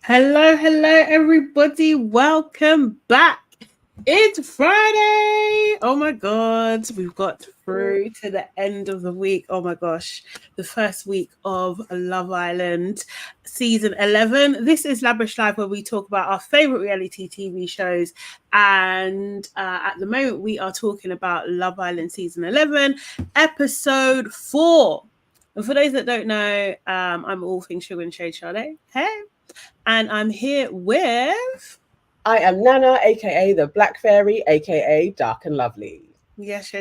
Hello, everybody. Welcome back. It's Friday. Oh my God. We've got through to the end of the week. Oh my gosh. The first week of Love Island season 11. This is LABRISH Live, where we talk about our favorite reality TV shows. And at the moment, we are talking about Love Island season 11, episode 4. And for those that don't know, I'm all things Sugar and Shade Sade. Hey. And I'm here with... I am Nana, aka the Black Fairy, aka Dark and Lovely. Yes.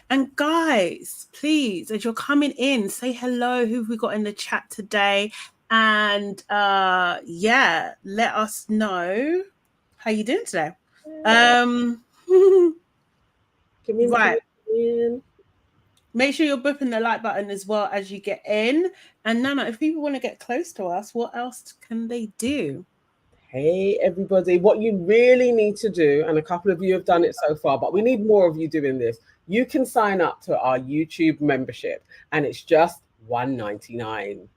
And guys, please, as you're coming in, say hello. Who've we got in the chat today? And let us know how you doing today. Can we right. Make sure you're booping the like button as well as you get in. And Nana, if people want to get close to us, what else can they do? Hey, everybody. What you really need to do, and a couple of you have done it so far, but we need more of you doing this. You can sign up to our YouTube membership, and it's just $1.99.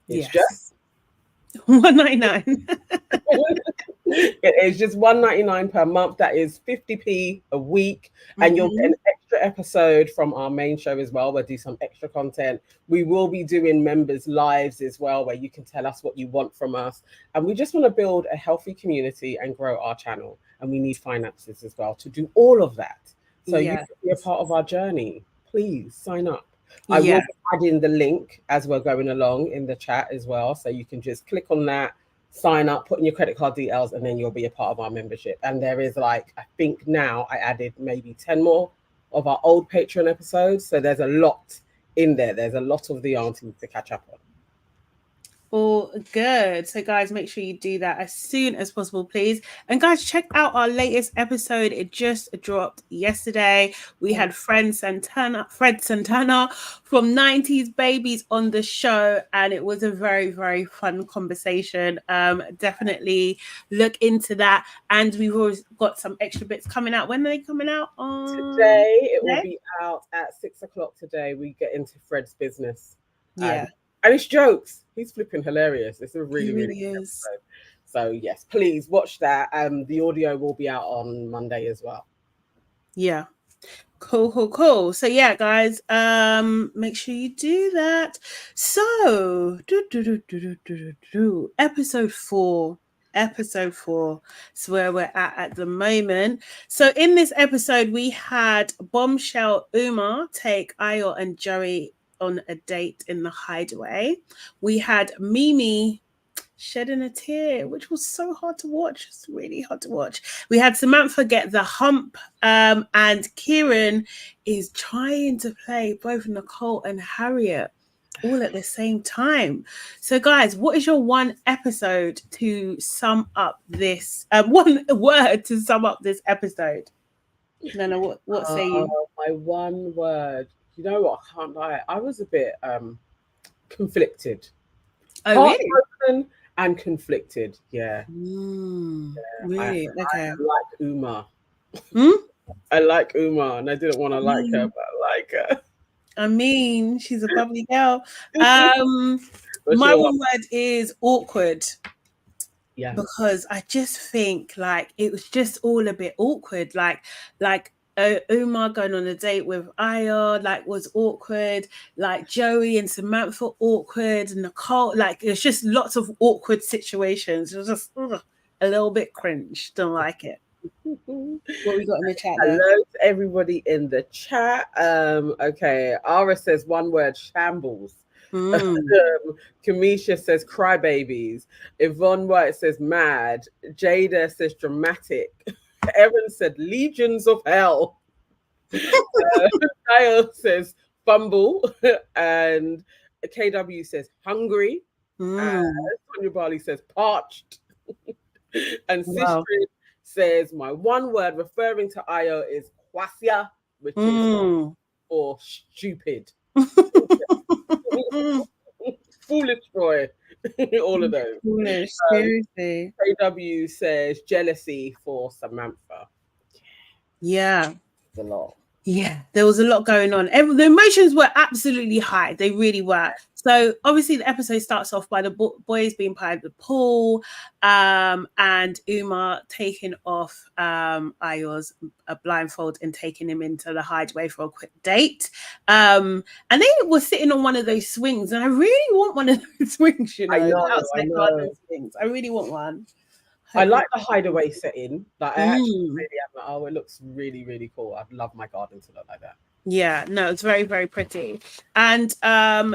It's just $1.99. It is just $1.99 per month. That is 50p a week, and you'll get an extra episode from our main show as well. We'll do some extra content. We will be doing members lives as well, where you can tell us what you want from us, and we just want to build a healthy community and grow our channel, and we need finances as well to do all of that. So you can be a part of our journey. Please sign up. I will be adding the link as we're going along in the chat as well, so you can just click on that, sign up, put in your credit card details, and then you'll be a part of our membership. And there is, I think now I added maybe 10 more of our old Patreon episodes. So there's a lot in there. There's a lot of the aunties to catch up on. All good. So guys, make sure you do that as soon as possible, please. And guys, check out our latest episode. It just dropped yesterday. We had Fred Santana from 90s Babies on the show, and it was a very, very fun conversation. Definitely look into that. And we've always got some extra bits coming out. When are they coming out? Today. It will be out at 6 o'clock today. We get into Fred's business. And it's jokes. He's flipping hilarious. It's a really good episode. So yes, please watch that. The audio will be out on Monday as well. Yeah. Cool. So yeah, guys, make sure you do that. So episode 4. So where we're at the moment. So in this episode, we had bombshell Uma take Ayo and Joey on a date in the hideaway. We had MIMII shedding a tear, which was so hard to watch. It's really hard to watch. We had Samantha get the hump, and Kieran is trying to play both Nicole and Harriet all at the same time. So guys, what is your one episode to sum up this? One word to sum up this episode? Nana, what say you? My one word. You know what? I can't lie. I was a bit conflicted. Oh, really? And conflicted. Yeah. Really? Okay. I like Uma. I like Uma, and I didn't want to like her, but I like her. I mean, she's a bubbly girl. My one word is awkward. Yeah. Because I just think it was just all a bit awkward. Uma going on a date with Ayo, was awkward. Joey and Samantha, awkward. Nicole, it's just lots of awkward situations. It was just a little bit cringe. Don't like it. What we got in the chat? Hello to everybody in the chat. Okay, Ara says one word: shambles. Kamisha says crybabies. Yvonne White says mad. Jada says dramatic. Erin said legions of hell. Kyle says fumble. And KW says hungry. Sonia Barley says parched. And Sister says my one word referring to Ayo is kwasia, which is for stupid. Foolish boy. All of those. Foolish, seriously. KW says jealousy for Samantha. Yeah. It's a lot. Yeah, there was a lot going on. The emotions were absolutely high. They really were. So obviously the episode starts off by the boys being played at the pool, and Uma taking off Ayo's blindfold and taking him into the hideaway for a quick date. And they were sitting on one of those swings, and I really want one of those swings, you know, outside garden swings. I really want one. I like the hideaway setting. Like I actually really am. Oh, it looks really, really cool. I'd love my garden to look like that. Yeah, no, it's very, very pretty. And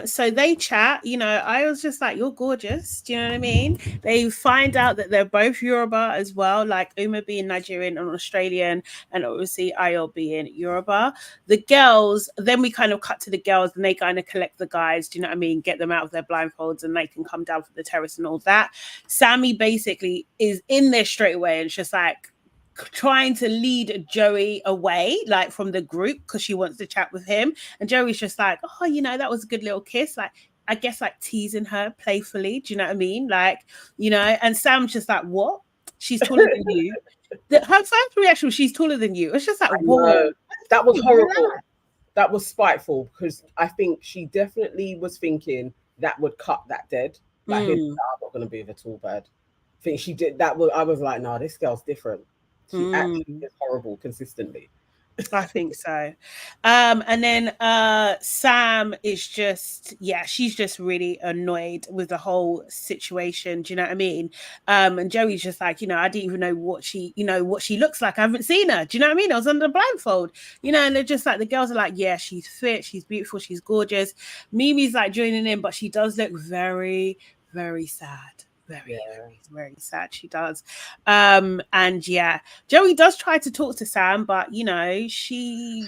so they chat, you know, I was just like, you're gorgeous. Do you know what I mean? They find out that they're both Yoruba as well, like Uma being Nigerian and Australian, and obviously Ayo being Yoruba. The girls, then we kind of cut to the girls and they kind of collect the guys, do you know what I mean? Get them out of their blindfolds and they can come down from the terrace and all that. Sammy basically is in there straight away and just like, trying to lead Joey away, like from the group, because she wants to chat with him. And Joey's just like, oh, you know, that was a good little kiss. Like, I guess like teasing her playfully. Do you know what I mean? Like, you know, and Sam's just like, what? She's taller than you. Her first reaction was, she's taller than you. It's just like, whoa. That was horrible. That was spiteful, because I think she definitely was thinking that would cut that dead. Like, I'm not going to be the tall bird. I think she did that. I was like, no, this girl's different. She actually is horrible consistently. I think so. And then Sam is just, she's just really annoyed with the whole situation. Do you know what I mean? And Joey's just like, you know, I didn't even know what she looks like. I haven't seen her. Do you know what I mean? I was under the blindfold, you know, and they're just like, the girls are like, yeah, she's fit, she's beautiful, she's gorgeous. Mimi's like joining in, but she does look very, very sad. Very sad. She does. And yeah, Joey does try to talk to Sam, but she's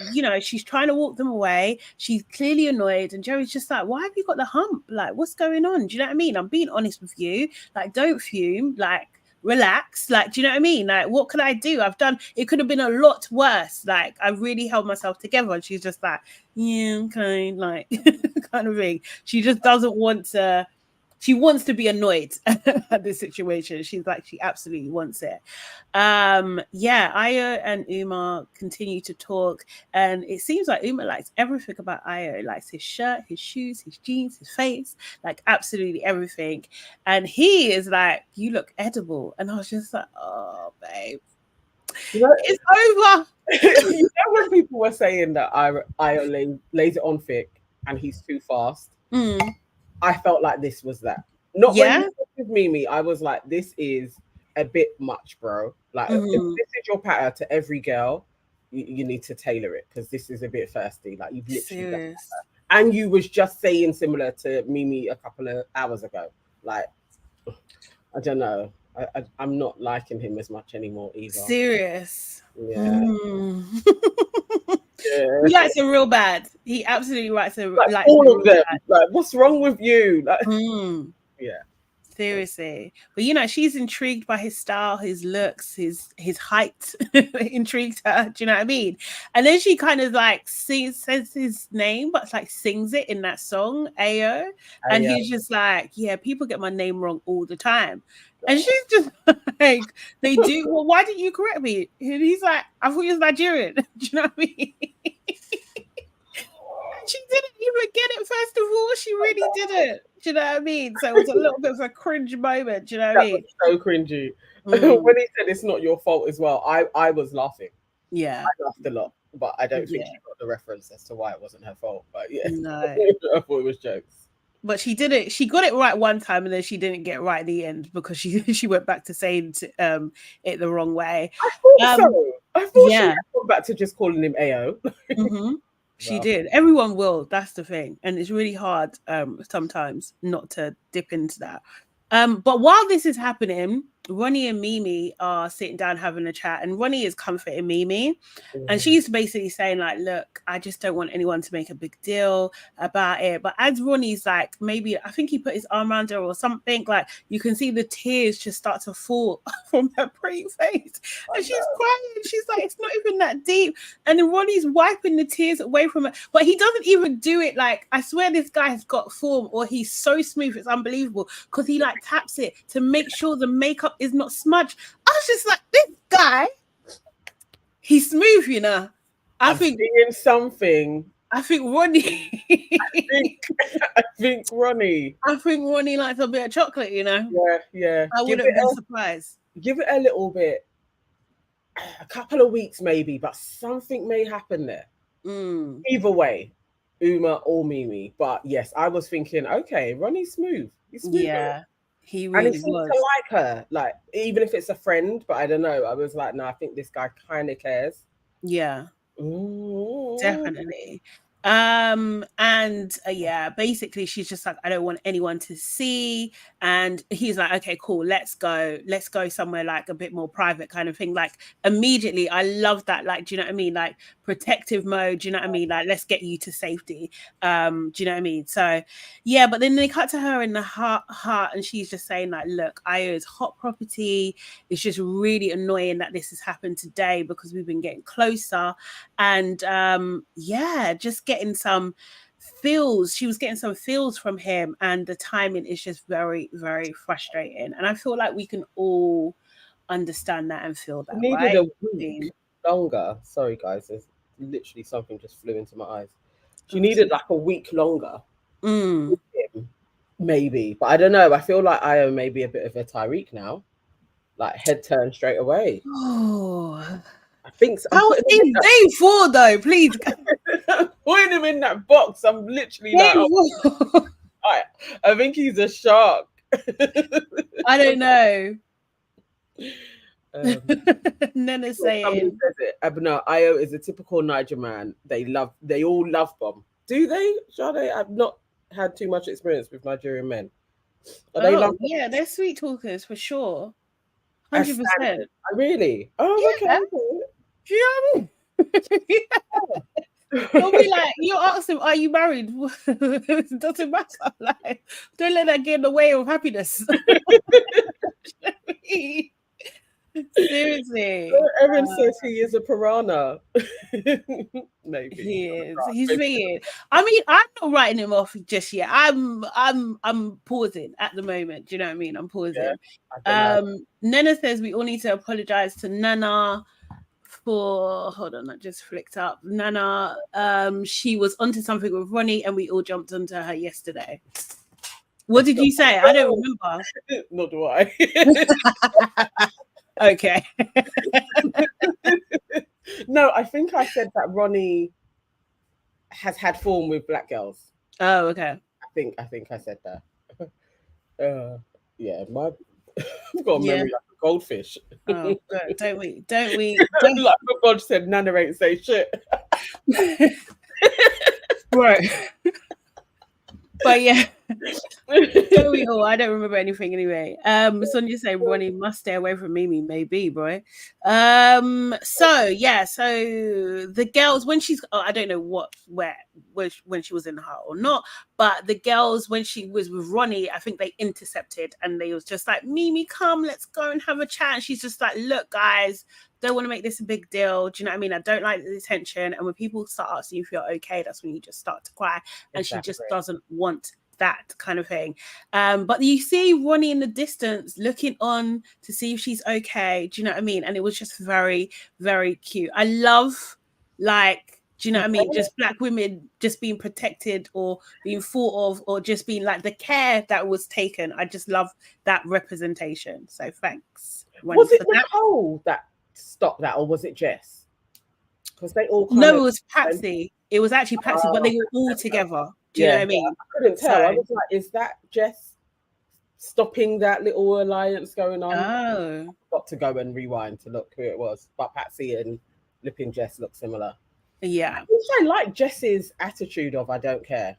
trying to walk them away. She's clearly annoyed, and Joey's just like, why have you got the hump? Like, what's going on? Do you know what I mean? I'm being honest with you. Like, don't fume. Like, relax. Like, do you know what I mean? Like, what could I do? It could have been a lot worse. Like, I really held myself together, and she's just like, yeah, okay, like kind of thing. She just doesn't want to. She wants to be annoyed at this situation. She's like, she absolutely wants it. Ayo and Uma continue to talk, and it seems like Uma likes everything about Ayo. Likes his shirt, his shoes, his jeans, his face, like absolutely everything. And he is like, you look edible. And I was just like, oh, babe, it's over. You know when people were saying that Ayo lays it on thick and he's too fast? I felt like this was that. Not when you with Mimi, I was like, this is a bit much, bro. Like, if this is your pattern to every girl, you need to tailor it, because this is a bit thirsty. Like, you've literally done that. And you was just saying similar to Mimi a couple of hours ago. Like, I don't know. I'm not liking him as much anymore either. Serious. Yeah. He likes her real bad. He absolutely likes her. Like all of them. Bad. Like, what's wrong with you? Like, yeah. Seriously. But you know, she's intrigued by his style, his looks, his height intrigued her. Do you know what I mean? And then she kind of like says his name, but like sings it in that song, Ayo. And he's just like, yeah, people get my name wrong all the time. And she's just like, they do. Well, why didn't you correct me? And he's like, I thought you was Nigerian. Do you know what I mean? She didn't even get it, first of all. She really didn't. Do you know what I mean? So it was a little bit of a cringe moment. Do you know what I mean? So cringy. When he said it's not your fault as well, I was laughing. Yeah. I laughed a lot, but I don't think she got the reference as to why it wasn't her fault. But yeah, no. I thought it was jokes. But she did it. She got it right one time, and then she didn't get it right at the end because she went back to saying it the wrong way. I thought so. I thought she went back to just calling him Ayo. She did. Everyone will. That's the thing, and it's really hard sometimes not to dip into that. But while this is happening, Ronnie and Mimi are sitting down having a chat, and Ronnie is comforting Mimi, and she's basically saying like, look, I just don't want anyone to make a big deal about it. But as Ronnie's like, maybe, I think he put his arm around her or something, like you can see the tears just start to fall from her pretty face, and she's crying. She's like, it's not even that deep. And then Ronnie's wiping the tears away from her, but he doesn't even do it. Like, I swear this guy has got form, or he's so smooth, it's unbelievable, because he like taps it to make sure the makeup is not smudged. I was just like, this guy, he's smooth, you know. I'm seeing something I think Ronnie. I think Ronnie. I think Ronnie likes a bit of chocolate, you know. Yeah, yeah. I wouldn't be surprised. Give it a little bit, a couple of weeks maybe, but something may happen there. Either way, Uma or Mimi. But yes, I was thinking, okay, Ronnie's smooth. He's smooth. Yeah, he And really he seems was. to like her, like even if it's a friend. But I don't know. I was like, no, I think this guy kind of cares. Yeah, Ooh. definitely. Yeah, basically she's just like, I don't want anyone to see, and he's like, okay, cool, let's go somewhere like a bit more private kind of thing. Like immediately I love that, like, do you know what I mean, like protective mode, do you know what I mean, like let's get you to safety. Do you know what I mean? So yeah, but then they cut to her in the heart and she's just saying like, look, Io's hot property. It's just really annoying that this has happened today because we've been getting closer, and yeah, just getting some feels. She was getting some feels from him, and the timing is just very, very frustrating. And I feel like we can all understand that and feel that. Needed right? a week longer. Sorry, guys. There's literally something just flew into my eyes. She needed like a week longer. With him, maybe, but I don't know. I feel like Io may be a bit of a Tyreek now, like head turn straight away. Oh, I think so. how is day 4 though? Please, putting him in that box. I'm literally like, oh, I think he's a shark. I don't know. Nana saying, no, Io is a typical Niger man. They all love bomb. Do they? Sade? I've not had too much experience with Nigerian men. Are they love? Yeah, they're sweet talkers for sure. 100%. Really? Oh, yeah. Okay. Do you know what I mean? They'll be like, you ask them, are you married? It doesn't matter. Like, don't let that get in the way of happiness. Seriously. Erin says he is a piranha. Maybe he is. He's being. I mean, I'm not writing him off just yet. I'm pausing at the moment. Do you know what I mean? I'm pausing. Yeah, Nana says we all need to apologize to Nana for, hold on, that just flicked up. Nana, she was onto something with Ronnie and we all jumped onto her yesterday. What did you say? I don't remember. Nor do I. Okay. No, I think I said that Ronnie has had form with black girls. Oh, okay. I think I said that. Yeah, I've got a memory like a goldfish. Oh, don't we? Like God said, Nana ain't say shit. Right. But yeah, don't we all? I don't remember anything anyway. Sonia saying Ronnie must stay away from Mimi, maybe, boy. So yeah, so the girls when she's I don't know when she was in the heart or not, but the girls when she was with Ronnie, I think they intercepted and they was just like, Mimi, come, let's go and have a chat. And she's just like, look, guys, don't want to make this a big deal. Do you know what I mean? I don't like the attention. And when people start asking you if you're okay, that's when you just start to cry. And she just doesn't want that kind of thing. But you see Ronnie in the distance looking on to see if she's okay. Do you know what I mean? And it was just very, very cute. I love, like, do you know what I mean? Just black women just being protected or being thought of or just being like the care that was taken. I just love that representation. So thanks. Was it Nicole that stopped that or was it Jess? Because they all it was Patsy. It was actually Patsy, but they were all together. Do you know what I mean? I couldn't tell. I was like, is that Jess stopping that little alliance going on? Oh. I've got to go and rewind to look who it was. But Patsy and Lippin Jess look similar. Yeah. I like Jess's attitude of I don't care.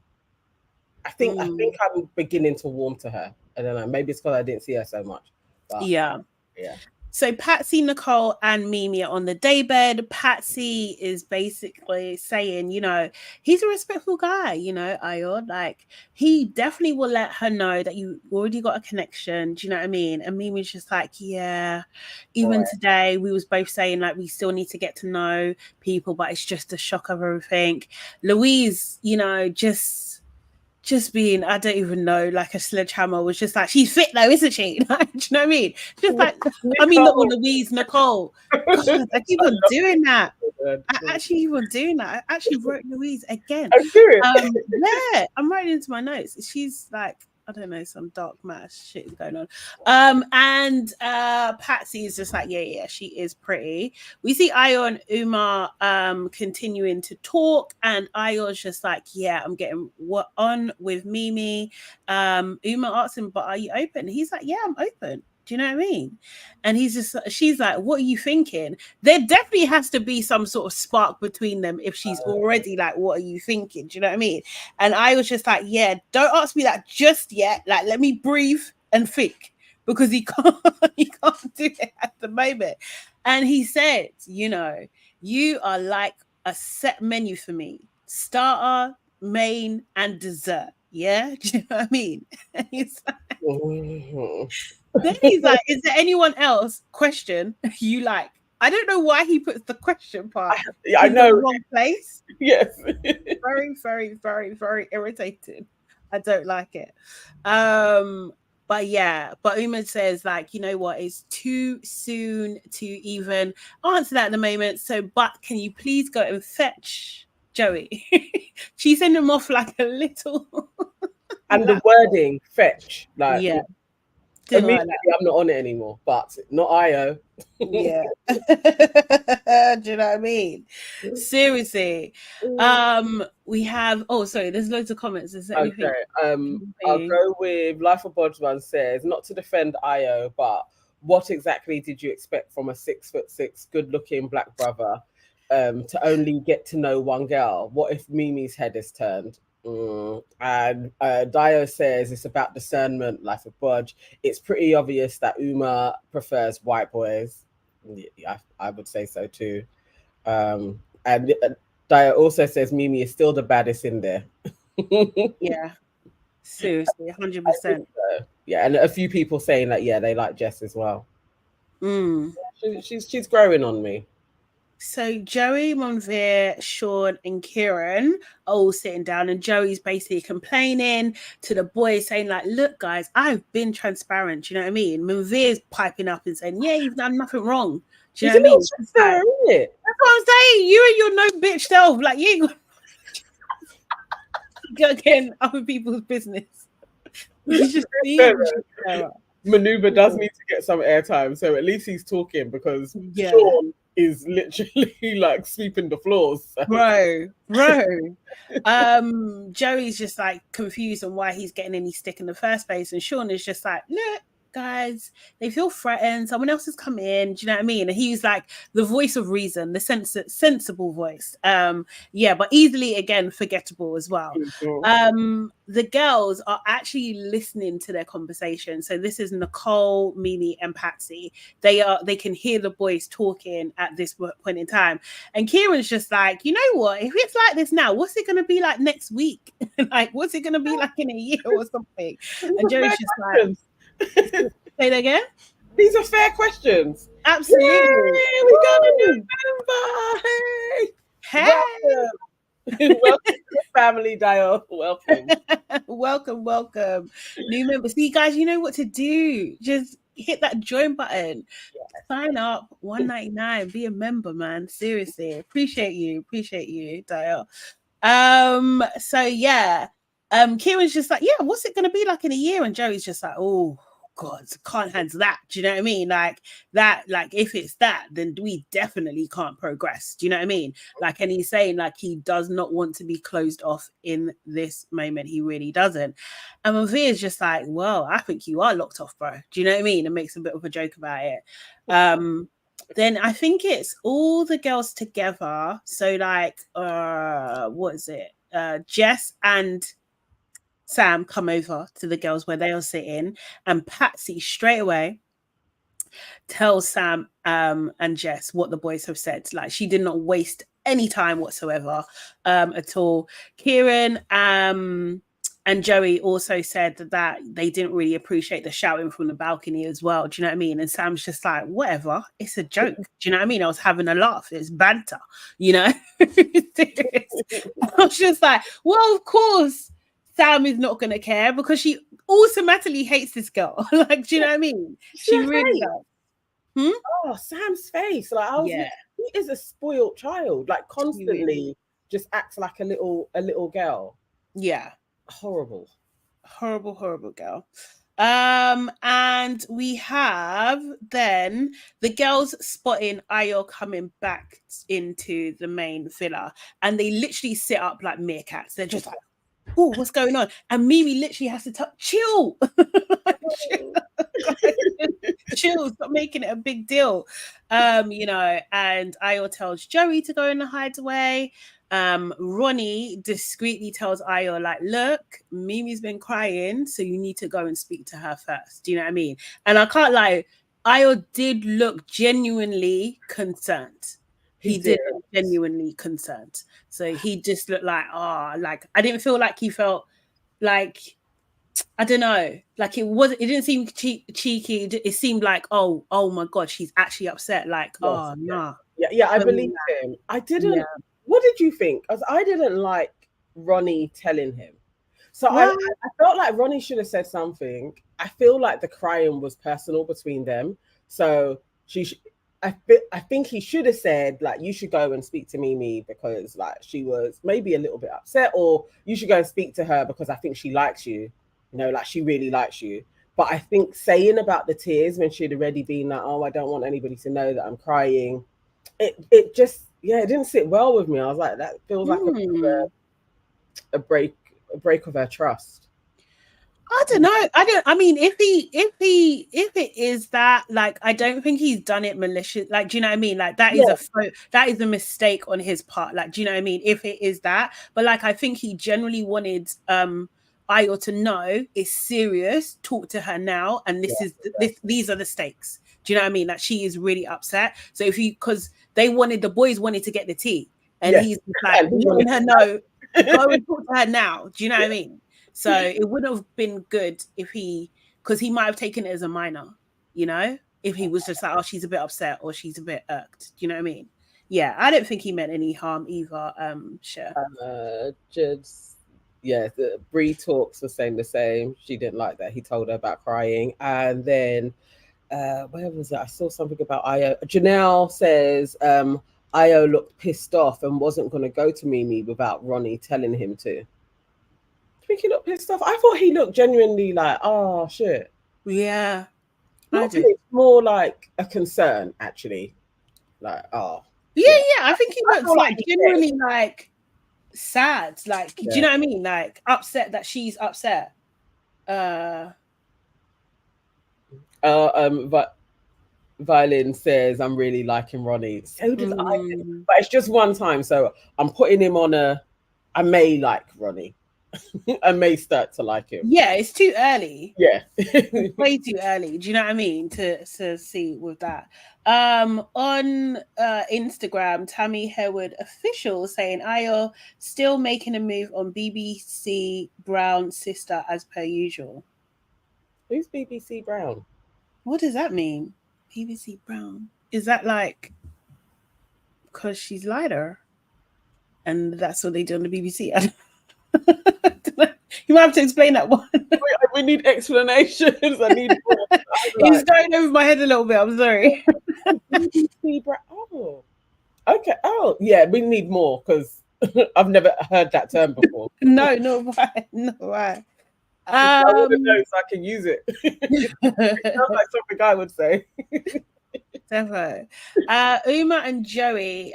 I think I'm beginning to warm to her. I don't know. Maybe it's because I didn't see her so much. But yeah. So Patsy, Nicole, and Mimi are on the daybed. Patsy is basically saying, you know, he's a respectful guy, you know, Ayo. Like, he definitely will let her know that you already got a connection. Do you know what I mean? And Mimi's just like, yeah. Even today, we was both saying, like, we still need to get to know people, but it's just a shock of everything. Louise, you know, just just being, I don't even know, like a sledgehammer, was just like, she's fit though, isn't she? Like, do you know what I mean? Just like, I mean, not Louise, Nicole. God, I keep on doing that. I actually keep on doing that. I actually wrote Louise again. Yeah, I'm writing into my notes. She's like, I don't know, some dark matter shit is going on. And Patsy is just like, yeah, she is pretty. We see Ayo and Uma continuing to talk, and Ayo's just like, yeah, I'm getting what on with Mimi. Uma asks him, but are you open? He's like, yeah, I'm open. Do you know what I mean? And she's like, what are you thinking? There definitely has to be some sort of spark between them if she's already like, what are you thinking? Do you know what I mean? And I was just like, yeah, don't ask me that just yet. Like, let me breathe and think, because he can't do it at the moment. And he said, you know, you are like a set menu for me. Starter, main, and dessert. Yeah? Do you know what I mean? And he's like, then he's like, is there anyone else question you like? I don't know why he puts the question part I know. The wrong place. Yes. Very, very, very, very irritating. I don't like it. But Uma says, like, you know what, it's too soon to even answer that at the moment. So, but can you please go and fetch Joey? She sent him off like a little. And the wording, fetch, like, yeah. Immediately, like I'm not on it anymore, but not Ayo. Yeah. Do you know what I mean? Seriously. We have, there's loads of comments. Is there anything? I'll go with Life of Bodgeman says, not to defend Ayo, but what exactly did you expect from a 6'6" good-looking black brother to only get to know one girl? What if Mimi's head is turned? And Dio says it's about discernment, Life of Bodge. It's pretty obvious that Uma prefers white boys. Yeah, I would say so too. And Dio also says Mimi is still the baddest in there. Yeah, seriously, 100%. So. Yeah, and a few people saying that, yeah, they like Jess as well. She's growing on me. So Joey, Monveer, Sean, and Kieran are all sitting down, and Joey's basically complaining to the boys, saying like, look, guys, I've been transparent. You know what I mean? Monveer's piping up and saying, yeah, you've done nothing wrong. Do you know what I mean? That's what I'm saying. You and your no bitch self, like, you getting other people's business. You just Maneuver does need to get some airtime, so at least he's talking, because Sean is literally like sweeping the floors. So. Bro. Joey's just like confused on why he's getting any stick in the first place, and Sean is just like, look, guys, they feel threatened. Someone else has come in. Do you know what I mean? And he's like the voice of reason, the sensible voice. But easily again forgettable as well. The girls are actually listening to their conversation. So this is Nicole, Mimi, and Patsy. They can hear the boys talking at this point in time. And Kieran's just like, you know what? If it's like this now, what's it going to be like next week? Like, what's it going to be like in a year or something? And Joey's just like, say that again. These are fair questions. Absolutely. Yay, we got a new member. Hey. Welcome to the family, Dio. Welcome. New member. See, guys, you know what to do. Just hit that join button. Sign up. $1.99. Be a member, man. Seriously. Appreciate you, Dio. Kieran's just like, yeah, what's it gonna be like in a year? And Joey's just like, oh God, can't handle that. Do you know what I mean? Like that, like if it's that, then we definitely can't progress. Do you know what I mean? Like, and he's saying like he does not want to be closed off in this moment. He really doesn't. And Monveer is just like, well, I think you are locked off, bro. Do you know what I mean? And makes a bit of a joke about it. Then I think it's all the girls together. So like, what is it? Jess and Sam come over to the girls where they are sitting, and Patsy straight away tells Sam and Jess what the boys have said. Like, she did not waste any time whatsoever at all. Kieran and Joey also said that they didn't really appreciate the shouting from the balcony as well. Do you know what I mean? And Sam's just like, whatever, it's a joke. Do you know what I mean? I was having a laugh. It's banter, you know? I was just like, well, of course, Sam is not going to care because she automatically hates this girl. Like, do you know what I mean? She really does. Oh, Sam's face. Like, I was Yeah. he is a spoiled child, like constantly just acts like a little girl. Yeah. Horrible. Horrible girl. And we have then the girls spotting Ayo coming back into the main villa, and they literally sit up like meerkats. They're just like, oh, what's going on? And Mimi literally has to chill. Chill, stop making it a big deal. You know, and Ayo tells Joey to go in the hideaway. Ronnie discreetly tells Ayo, like, look, Mimi's been crying, so you need to go and speak to her first. Do you know what I mean? And I can't lie, Ayo did look genuinely concerned. He did look genuinely concerned. So he just looked like, like, I didn't feel like he felt like, I don't know, like it didn't seem cheeky. It seemed like, oh my God, she's actually upset. Like, yes, nah. Yeah, I believe him. I didn't. Yeah. What did you think? Because I didn't like Ronnie telling him. So I felt like Ronnie should have said something. I feel like the crying was personal between them. So I think he should have said, like, you should go and speak to Mimi because, like, she was maybe a little bit upset, or you should go and speak to her because I think she likes you. You know, like, she really likes you. But I think saying about the tears when she'd already been like, oh, I don't want anybody to know that I'm crying, it just, it didn't sit well with me. I was like, that feels like a break of her trust. I don't know. I mean, if it is that, like, I don't think he's done it malicious. Like, do you know what I mean? Like, that is a mistake on his part. Like, do you know what I mean? If it is that, but like, I think he generally wanted Ayo to know it's serious. Talk to her now, and these are the stakes. Do you know what I mean? Like, she is really upset. So because the boys wanted to get the tea, and he's like letting her know, go and talk to her now. Do you know what I mean? So it would have been good if because he might have taken it as a minor, you know, if he was just like, oh, she's a bit upset or she's a bit irked. Do you know what I mean? Yeah, I don't think he meant any harm either. The Bree Talks was saying the same. She didn't like that he told her about crying. And then where was it? I saw something about Ayo. Janelle says Ayo looked pissed off and wasn't going to go to Mimi without Ronnie telling him to. I think he looked pissed off. I thought he looked genuinely like, oh shit. Yeah. It's more like a concern, actually. Like, oh. Yeah. I think he looks like genuinely like sad. Like, do you know what I mean? Like, upset that she's upset. Violin says, I'm really liking Ronnie. So did I. But it's just one time. So I'm putting him on I may like Ronnie. I may start to like him. Yeah, it's too early. Yeah. It's way too early. Do you know what I mean? To see with that. On Instagram, Tammy Harewood official saying Ayo still making a move on BBC Brown sister as per usual. Who's BBC Brown? What does that mean? BBC Brown. Is that like because she's lighter? And that's what they do on the BBC? You might have to explain that one. We need explanations. I need It's going over my head a little bit. I'm sorry. Oh, okay. Oh, yeah. We need more because I've never heard that term before. No, why? I want to know so I can use it. It sounds like something I would say. Definitely. Uma and Joey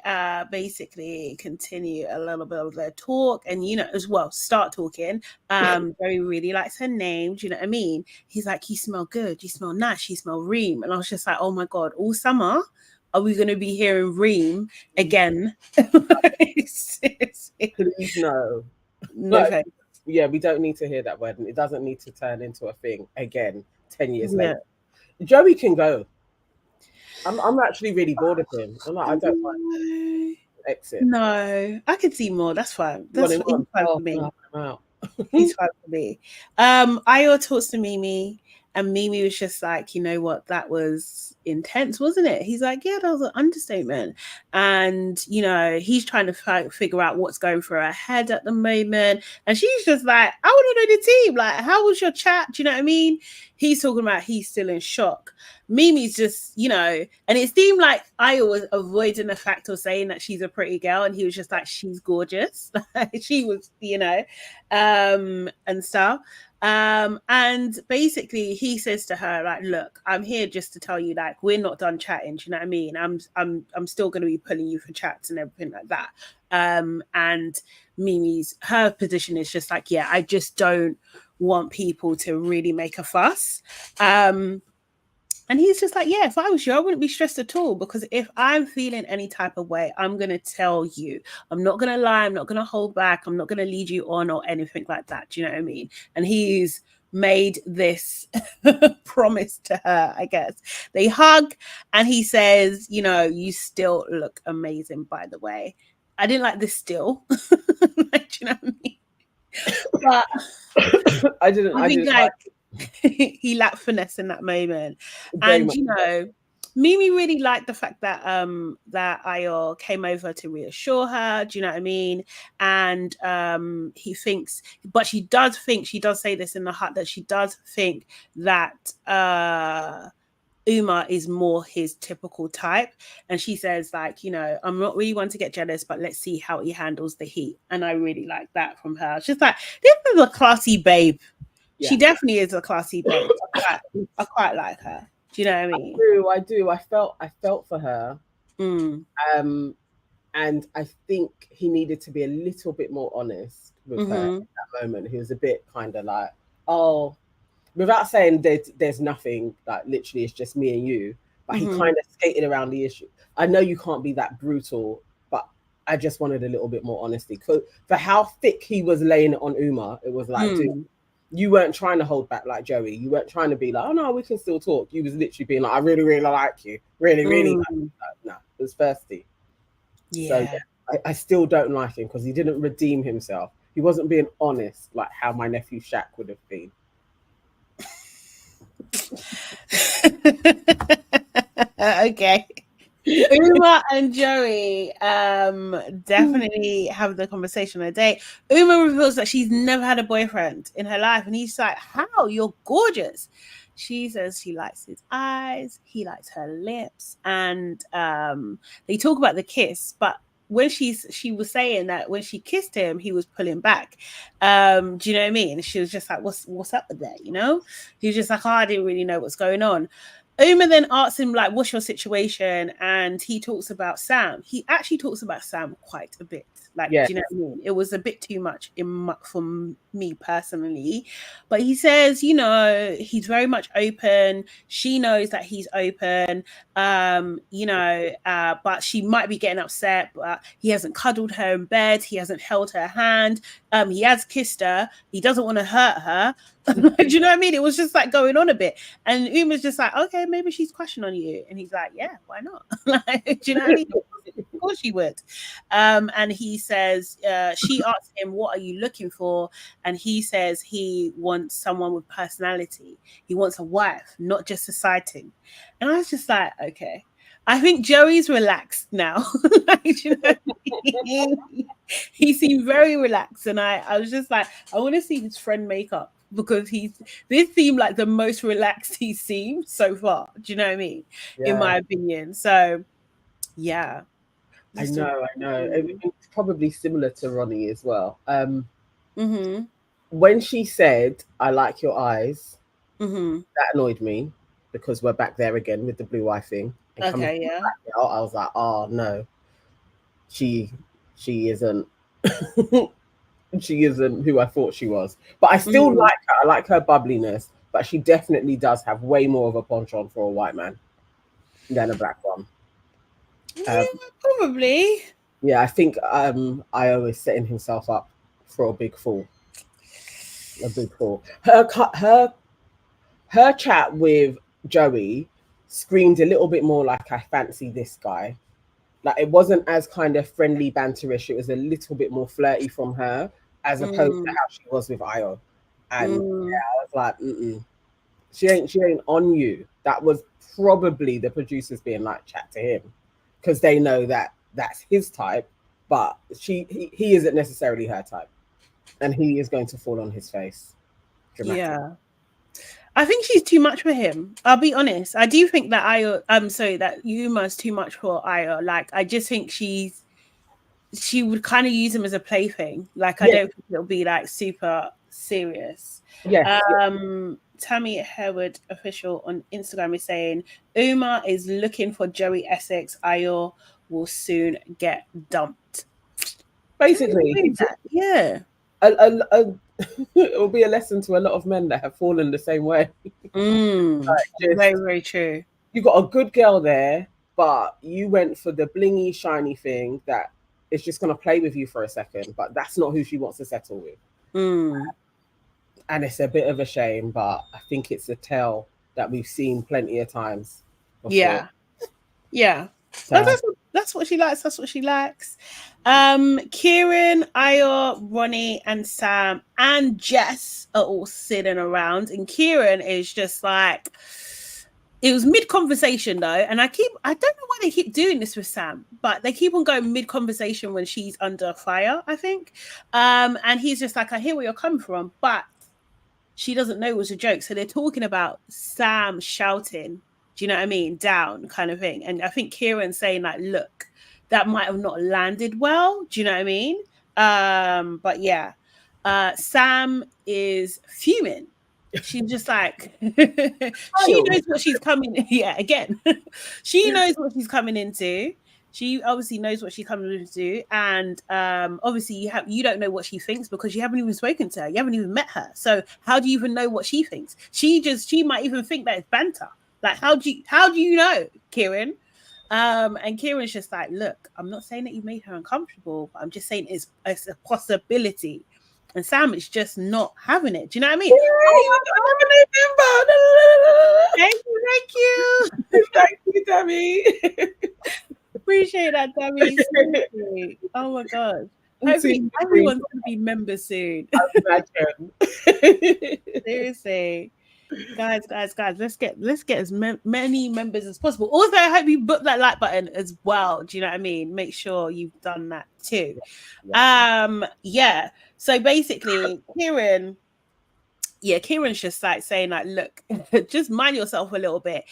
basically continue a little bit of their talk, and as well start talking. Joey really likes her name. Do you know what I mean? He's like, you smell good, you smell nice, you smell Reem. And I was just like, oh my God, all summer are we going to be hearing Reem again? Please no. Like, yeah, we don't need to hear that word, and it doesn't need to turn into a thing again 10 years later. Joey can go. I'm actually really bored of him. I'm like, I don't want exit. No, I could see more. That's fine. That's fine for me. He's fine for me. Ayo talks to Mimi, And MIMII was just like, you know what, that was intense, wasn't it? He's like, yeah, that was an understatement. And, you know, he's trying to figure out what's going through her head at the moment. And she's just like, I want to know the team. Like, how was your chat? Do you know what I mean? He's talking about he's still in shock. MIMI's just, you know, and it seemed like I was avoiding the fact of saying that she's a pretty girl. And he was just like, she's gorgeous. She was, you know, and stuff. And basically he says to her, like, look, I'm here just to tell you, like, we're not done chatting. Do you know what I mean? I'm still going to be pulling you for chats and everything like that. And MIMI's, her position is just like, yeah, I just don't want people to really make a fuss. And he's just like, yeah, if I was you, I wouldn't be stressed at all, because if I'm feeling any type of way, I'm going to tell you. I'm not going to lie. I'm not going to hold back. I'm not going to lead you on or anything like that. Do you know what I mean? And he's made this promise to her, I guess. They hug and he says, you know, you still look amazing, by the way. I didn't like this still. Like, do you know what I mean? But I didn't like he lacked finesse in that moment. And you know, MIMII really liked the fact that that Ayo came over to reassure her. Do you know what I mean? And he thinks, but she does say this in the hut, that she does think that Uma is more his typical type. And she says, like, you know, I'm not really one to get jealous, but let's see how he handles the heat. And I really like that from her. She's like, this is a classy babe. Yeah. She definitely is a classy babe. I quite like her. Do you know what I mean? I do. I felt for her. And I think he needed to be a little bit more honest with her in that moment. He was a bit kind of like, oh, without saying there's nothing, like literally it's just me and you. But he kind of skated around the issue. I know you can't be that brutal, but I just wanted a little bit more honesty. For how thick he was laying it on Uma, it was like, dude, you weren't trying to hold back like Joey. You weren't trying to be like, oh no, we can still talk. You was literally being like, I really, really like you. Really, really like you. No, it was thirsty. Yeah. So yeah, I still don't like him because he didn't redeem himself. He wasn't being honest like how my nephew Shaq would have been. Okay. Uma and Joey definitely have the conversation on a date. Uma reveals that she's never had a boyfriend in her life, and he's like, how? You're gorgeous. She says she likes his eyes, he likes her lips, and they talk about the kiss, but when she was saying that when she kissed him, he was pulling back. Do you know what I mean? She was just like, what's up with that? You know? He was just like, oh, I didn't really know what's going on. Uma then asks him, like, what's your situation? And he talks about Sam. He actually talks about Sam quite a bit. Like, do you know what I mean? It was a bit too much for me personally. But he says, you know, he's very much open. She knows that he's open, you know, but she might be getting upset. But he hasn't cuddled her in bed. He hasn't held her hand. He has kissed her. He doesn't want to hurt her. Do you know what I mean? It was just like going on a bit. And Uma's just like, okay, maybe she's crushing on you. And he's like, yeah, why not? Like, do you know what I mean? Of course she would. And he says, she asks him, what are you looking for? And he says he wants someone with personality. He wants a wife, not just a sighting. And I was just like, okay. I think Joey's relaxed now. Like, you know, he seemed very relaxed. And I was just like, I want to see his friend makeup, because this seemed like the most relaxed he's seemed so far. Do you know what I mean? Yeah. In my opinion. So, yeah. I know. It's probably similar to Ronnie as well. When she said, I like your eyes, that annoyed me, because we're back there again with the blue eye thing. Okay, yeah. Out, I was like, oh no, she isn't she isn't who I thought she was. But I still like her. I like her bubbliness, but she definitely does have way more of a penchant for a white man than a black one. Yeah, probably. Yeah, I think Ayo is setting himself up for a big fall. Her chat with Joey screamed a little bit more like, I fancy this guy. Like, it wasn't as kind of friendly banterish. It was a little bit more flirty from her, as opposed to how she was with Ayo. And yeah, I was like, She ain't on you. That was probably the producers being like, chat to him, because they know that that's his type, but he isn't necessarily her type, and he is going to fall on his face dramatically. Yeah. I think she's too much for him. I'll be honest. I do think that that Uma's too much for Aya. Like, I just think she would kind of use him as a plaything. Like, I don't think it'll be like super serious. Yes. Tammy Harewood official on Instagram is saying Uma is looking for Joey Essex. Aya will soon get dumped. Basically, yeah. It will be a lesson to a lot of men that have fallen the same way. Very, very true. You got a good girl there, but you went for the blingy, shiny thing that is just going to play with you for a second, but that's not who she wants to settle with. And it's a bit of a shame, but I think it's a tale that we've seen plenty of times before. Yeah. So, that's what she likes. That's what she likes. Kieran, Aya, Ronnie, and Sam and Jess are all sitting around, and Kieran is just like, it was mid-conversation though, and I don't know why they keep doing this with Sam, but they keep on going mid-conversation when she's under fire, I think. And he's just like, I hear where you're coming from, but she doesn't know it was a joke. So they're talking about Sam shouting, do you know what I mean? Down kind of thing. And I think Kieran's saying like, look, that might have not landed well. Do you know what I mean? But yeah, Sam is fuming. She's just like, she knows what she's coming. Yeah, again, she knows what she's coming into. She obviously knows what she's coming into, and obviously you don't know what she thinks because you haven't even spoken to her. You haven't even met her. So how do you even know what she thinks? She might even think that it's banter. Like, how do you know, Kieran? And Kieran's just like, look, I'm not saying that you made her uncomfortable, but I'm just saying it's a possibility. And Sam is just not having it. Do you know what I mean? Thank you. Thank you, Tammy. Appreciate that, Tammy. Oh my god. Hopefully everyone's going to be members soon. Seriously. Guys, let's get as many members as possible. Also, I hope you book that like button as well. Do you know what I mean? Make sure you've done that too. Yeah. So basically, Kieran's just like saying like, look, just mind yourself a little bit.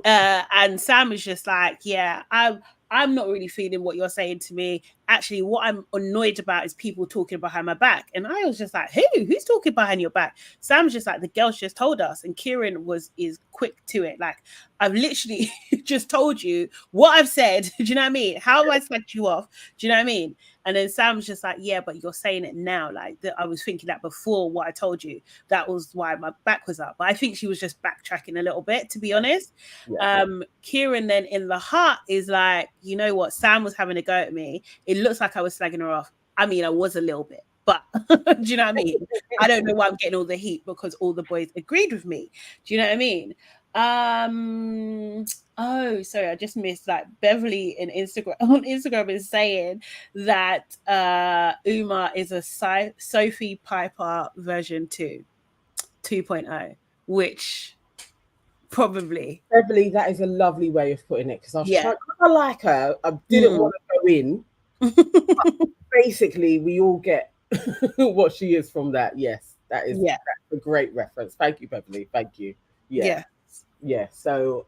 And Sam is just like, yeah, I'm not really feeling what you're saying to me. Actually, what I'm annoyed about is people talking behind my back. And I was just like, who's talking behind your back? Sam's just like, the girls just told us. And Kieran is quick to it. Like, I've literally just told you what I've said. Do you know what I mean? How have I slacked you off? Do you know what I mean? And then Sam's just like, yeah, but you're saying it now. Like, I was thinking that before what I told you. That was why my back was up. But I think she was just backtracking a little bit, to be honest. Yeah. Kieran then in the heart is like, you know what? Sam was having a go at me. It looks like I was slagging her off. I mean, I was a little bit. But do you know what I mean? I don't know why I'm getting all the heat because all the boys agreed with me. Do you know what I mean? Oh, sorry, I just missed like Beverly on Instagram is saying that Uma is a Sophie Piper version 2.0, which probably Beverly, that is a lovely way of putting it, because I like her. I didn't want to go in. Basically, we all get what she is from that. Yes, that's a great reference. Thank you, Beverly. Thank you. Yeah. So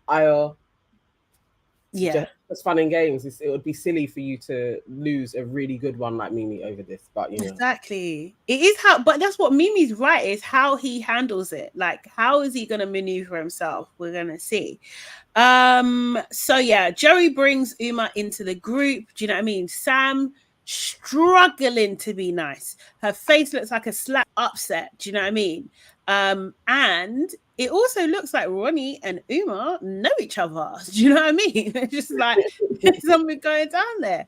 just fun and games. It would be silly for you to lose a really good one like MIMII over this, but you know. Exactly. It is but that's what MIMI's right, is how he handles it. Like, how is he going to maneuver himself? We're going to see. So yeah, Joey brings Uma into the group. Do you know what I mean? Sam struggling to be nice. Her face looks like a slap upset. Do you know what I mean? And it also looks like Ronnie and Uma know each other. Do you know what I mean? It's just like there's something going down there.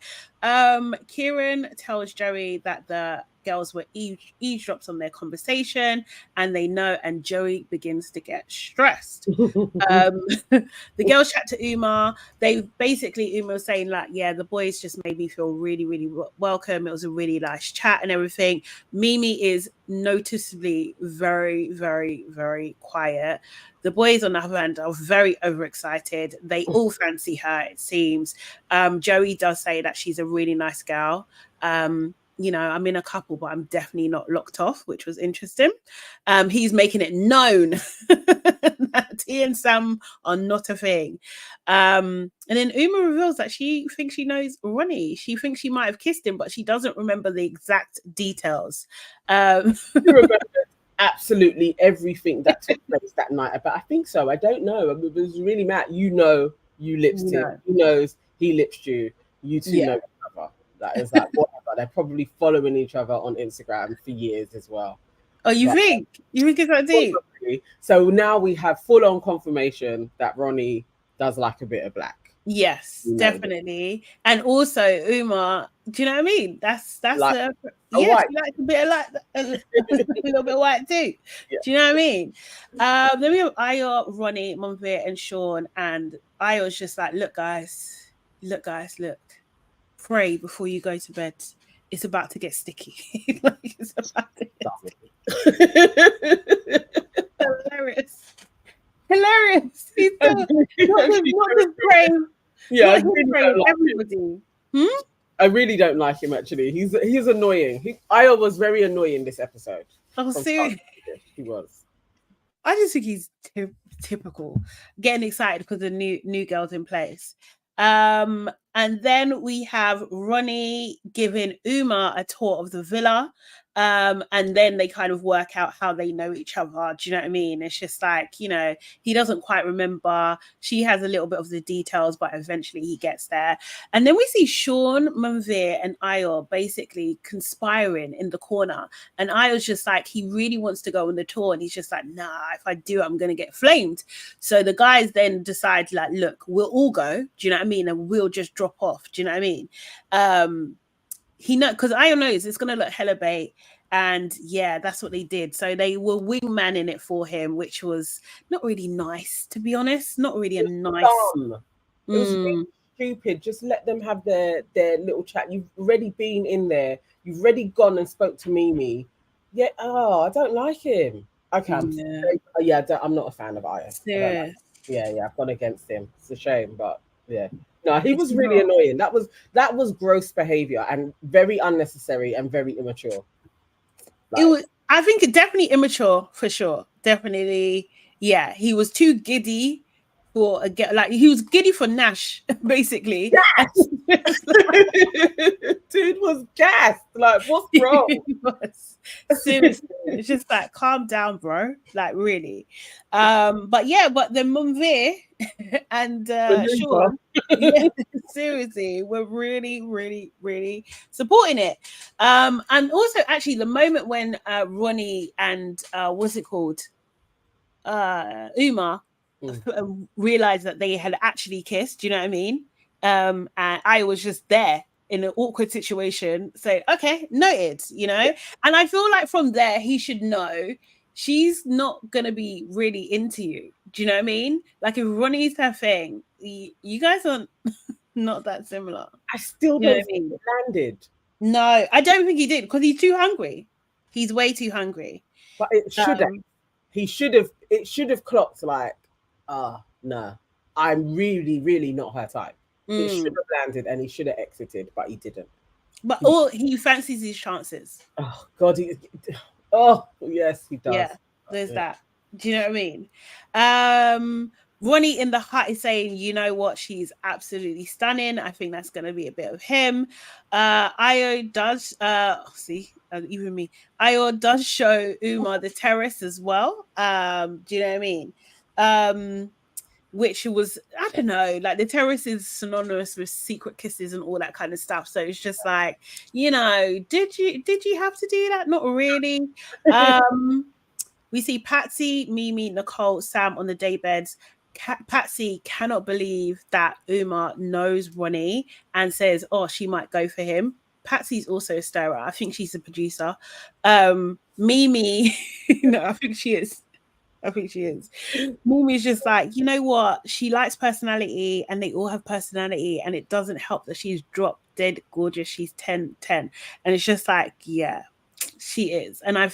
Kieran tells Joey that the girls were eavesdrops on their conversation, and they know, and Joey begins to get stressed. The girls chat to Uma. Uma was saying like, yeah, the boys just made me feel really, really welcome. It was a really nice chat and everything. MIMII is noticeably very, very, very quiet. The boys on the other hand are very overexcited. They all fancy her, it seems. Joey does say that she's a really nice girl. You know, I'm in a couple, but I'm definitely not locked off, which was interesting. He's making it known that he and Sam are not a thing. And then Uma reveals that she thinks she knows Ronnie. She thinks she might have kissed him, but she doesn't remember the exact details. You remember absolutely everything that took place that night. But I think so. I don't know. It was really mad. You know, you lipsed him. He knows he lipsed you. You two know each other. That is like whatever. They're probably following each other on Instagram for years as well. Oh, you think? You think it's that deep? So now we have full-on confirmation that Ronnie does like a bit of black. Yes, definitely. And also Uma, do you know what I mean? That's like yes, she likes a bit of like a little bit of white too. Yeah. Do you know what I mean? Then we have Ayo, Ronnie, Monvir, and Sean, and Ayo's just like, look guys, pray before you go to bed. It's about to get sticky. Like it's about to get hilarious. He's not the brave. Yeah, not brave, everybody. I really don't like him actually. He's annoying. Ayo was very annoying this episode. Oh, seriously, he was. I just think he's typical, getting excited because the new girls in place. And then we have Ronnie giving Uma a tour of the villa. And then they kind of work out how they know each other. Do you know what I mean? It's just like, you know, he doesn't quite remember. She has a little bit of the details, but eventually he gets there. And then we see Sean, Monvir, and Ayo basically conspiring in the corner. And Ayo's just like, he really wants to go on the tour. And he's just like, nah, if I do, I'm going to get flamed. So the guys then decide like, look, we'll all go. Do you know what I mean? And we'll just drop off. Do you know what I mean? He knows, because Ayo knows it's going to look hella bait. And yeah, that's what they did. So they were wingmanning it for him, which was not really nice, to be honest. Not really a nice. It was really stupid. Just let them have their little chat. You've already been in there. You've already gone and spoke to MIMII. Yeah. Oh, I don't like him. Okay. I'm not a fan of Ayo. Yeah. I've gone against him. It's a shame, but yeah. No, he was really annoying. That was gross behavior and very unnecessary and very immature. It was. I think it definitely immature for sure. Definitely, yeah. He was too giddy for he was giddy for Nash, basically. Yes! Dude was gassed. Like, what's wrong? Seriously, it's just like, calm down, bro. Like, really. But the Monvir and Sean, seriously, we're really, really, really supporting it. And also, actually, the moment when Ronnie and what's it called, Uma realized that they had actually kissed. Do you know what I mean? And I was just there in an awkward situation. So, okay, noted, you know? And I feel like from there, he should know she's not going to be really into you. Do you know what I mean? Like, if Ronnie's her thing, you guys aren't not that similar. I still don't think it landed. No, I don't think he did, because he's too hungry. He's way too hungry. But it should have. It should have clocked like, no, I'm really, really not her type. It should have landed and he should have exited, but he didn't. But he fancies his chances. Oh God, yes, he does. Yeah, there's that. Do you know what I mean? Ronnie in the hut is saying, you know what, she's absolutely stunning. I think that's going to be a bit of him. Ayo does, even me. Ayo does show Uma the terrace as well. Do you know what I mean? Which was, I don't know, like the terrace is synonymous with secret kisses and all that kind of stuff. So it's just like, you know, did you have to do that? Not really. We see Patsy, MIMII, Nicole, Sam on the daybeds. Patsy cannot believe that Uma knows Ronnie and says, oh, she might go for him. Patsy's also a stirrer. I think she's a producer. MIMII, no, I think she is. MIMII's just like, you know what? She likes personality, and they all have personality, and it doesn't help that she's drop dead gorgeous. She's 10/10, and it's just like, yeah, she is. And I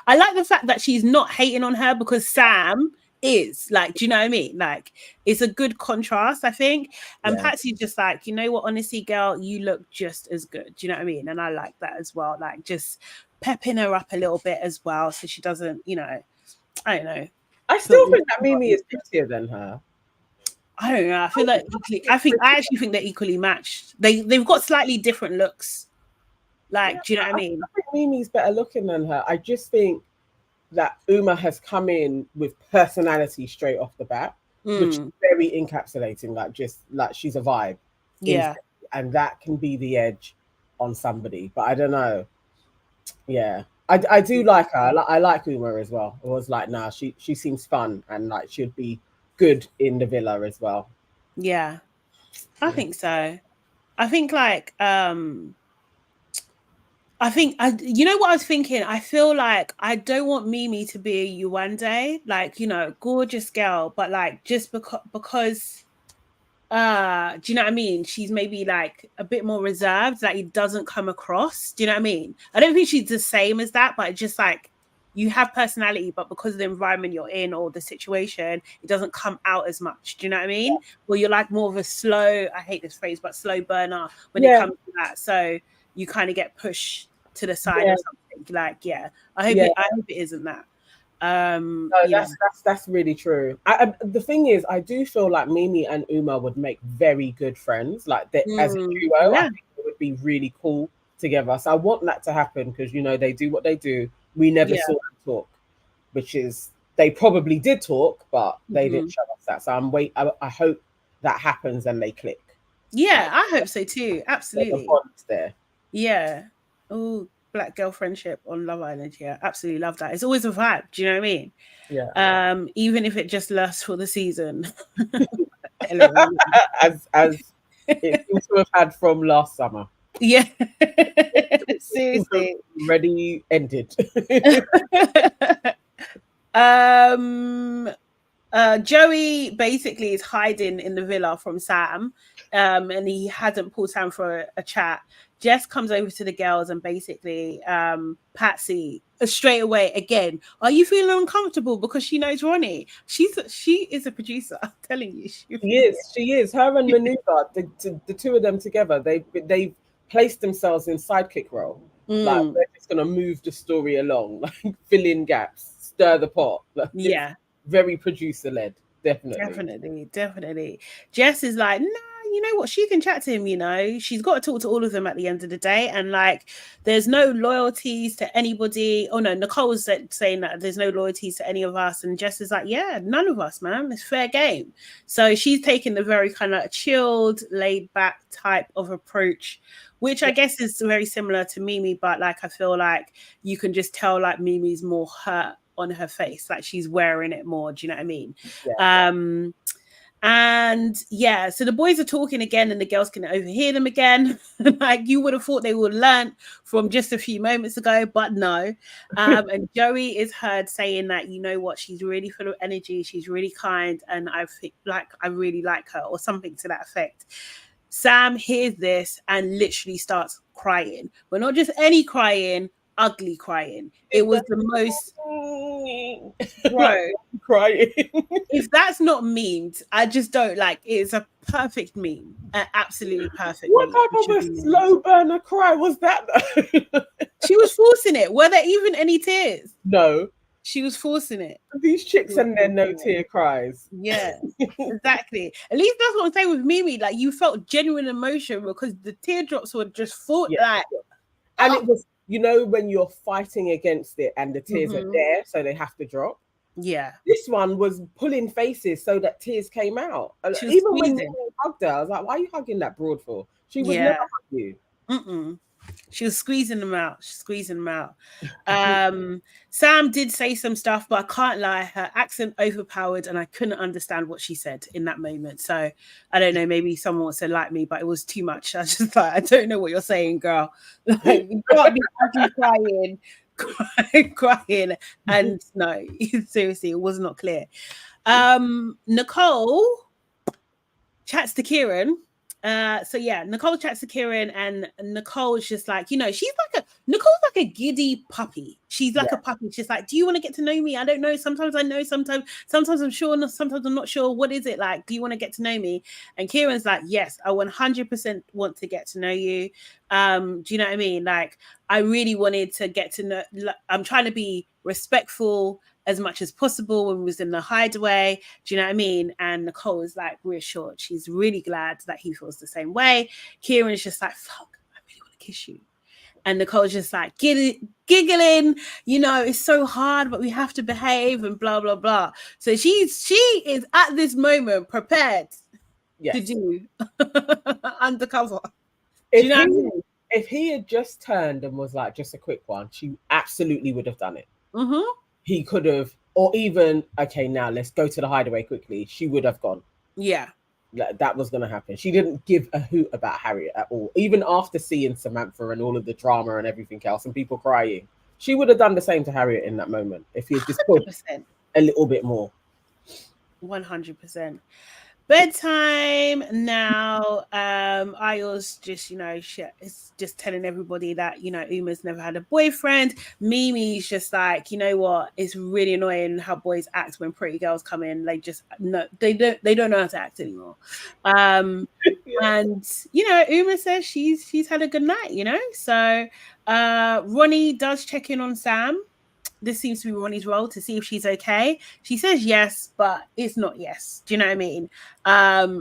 like the fact that she's not hating on her, because Sam is like, do you know what I mean? Like, it's a good contrast, I think. And Patsy's just like, you know what? Honestly, girl, you look just as good. Do you know what I mean? And I like that as well. Like, just pepping her up a little bit as well, so she doesn't, you know, I don't know. I still think that MIMII is prettier than her. I don't know. I feel like I actually think they're equally matched. They've got slightly different looks. Like, do you know what I mean? I think MIMII's better looking than her. I just think that Uma has come in with personality straight off the bat, which is very encapsulating. Like, just like she's a vibe. Yeah. And that can be the edge on somebody. But I don't know. Yeah. I do like her. I like Uma as well. I was like, nah, she seems fun, and like she'd be good in the villa as well. Yeah. I think so. I think like you know what I was thinking? I feel like I don't want MIMII to be a Yewande, like, you know, gorgeous girl, but like just because do you know what I mean? She's maybe like a bit more reserved, like it doesn't come across. Do you know what I mean? I don't think she's the same as that, but just like you have personality, but because of the environment you're in or the situation, it doesn't come out as much. Do you know what I mean? Well, you're like more of a slow, I hate this phrase, but slow burner when it comes to that. So you kind of get pushed to the side or something. Like, I hope it isn't that. No, that's really true. The thing is, I do feel like MIMII and Uma would make very good friends. Like as a duo, I think it would be really cool together. So I want that to happen, because you know they do what they do. We never saw them talk, which is, they probably did talk, but they didn't show us that. So I hope that happens and they click. Yeah, I hope so too. Absolutely. The bond's there. Yeah. Oh, black girl friendship on Love Island. Yeah, absolutely love that. It's always a vibe. Do you know what I mean? Yeah. Even if it just lasts for the season. as it seems to have had from last summer. Yeah. Seriously. Already ended. Joey basically is hiding in the villa from Sam, and he hasn't pulled Sam for a chat. Jess comes over to the girls, and basically Patsy straight away again, are you feeling uncomfortable? Because she knows Ronnie. She is a producer. I'm telling you, she is. Her and Maneuver, the two of them together, they've placed themselves in sidekick role. Like, they're just gonna move the story along, like fill in gaps, stir the pot. Like, very producer led. Definitely. Jess is like, nah, you know what, she can chat to him, you know, she's got to talk to all of them at the end of the day, and like there's no loyalties to anybody. Oh no, Nicole's saying that there's no loyalties to any of us, and Jess is like, yeah, none of us, man, it's fair game. So she's taking the very kind of chilled, laid back type of approach, which I guess is very similar to MIMII, but like I feel like you can just tell like MIMI's more hurt on her face, like she's wearing it more. Do you know what I mean? And so the boys are talking again, and the girls can overhear them again. Like you would have thought they would learn from just a few moments ago, but no. And Joey is heard saying that, you know what, she's really full of energy, she's really kind, and I really like her, or something to that effect. Sam hears this and literally starts crying, but not just any crying, ugly crying. It was the most crying. If that's not memed, I just don't like. It's a perfect meme, absolutely perfect. What type of a slow burner cry was that? She was forcing it. Were there even any tears? No. She was forcing it. These chicks and their no tear cries. Yeah, exactly. At least that's what I'm saying with MIMII. Like you felt genuine emotion, because the teardrops were just like. And it was, you know, when you're fighting against it and the tears are there, so they have to drop. Yeah. This one was pulling faces so that tears came out. Even when they hugged her, I was like, why are you hugging that broad for? She would never hug you. She was squeezing them out. She's squeezing them out. Sam did say some stuff, but I can't lie. Her accent overpowered, and I couldn't understand what she said in that moment. So I don't know. Maybe someone wants to like me, but it was too much. I just like, I don't know what you're saying, girl. Like, you can't be actually crying, and no, seriously, it was not clear. Nicole chats to Kieran. So yeah, Nicole chats to Kieran, and Nicole is just like, Nicole's like a giddy puppy. She's like a puppy. She's like, do you want to get to know me? I don't know. Sometimes I know, sometimes I'm sure, sometimes I'm not sure. What is it like? Do you want to get to know me? And Kieran's like, yes, I 100% want to get to know you. Do you know what I mean? Like, I really wanted to get to know, I'm trying to be respectful as much as possible when we was in the hideaway. Do you know what I mean? And Nicole is like reassured. She's really glad that he feels the same way. Kieran is just like, fuck, I really want to kiss you. And Nicole's just like giggling, it's so hard, but we have to behave and blah, blah, blah. So she is at this moment prepared to do undercover. If he had just turned and was like, just a quick one, she absolutely would have done it. Mm-hmm. He could have, or even, okay, now let's go to the hideaway quickly. She would have gone. Yeah. That was going to happen. She didn't give a hoot about Harriet at all. Even after seeing Samantha and all of the drama and everything else and people crying, she would have done the same to Harriet in that moment if he had just put a little bit more. 100%. Bedtime now. Ayo's just, it's just telling everybody that, Uma's never had a boyfriend. Mimi's just like, you know what? It's really annoying how boys act when pretty girls come in. They just they don't know how to act anymore. And Uma says she's had a good night, So Ronnie does check in on Sam. This seems to be Ronnie's role to see if she's okay. She says yes, but it's not yes. Do you know what I mean?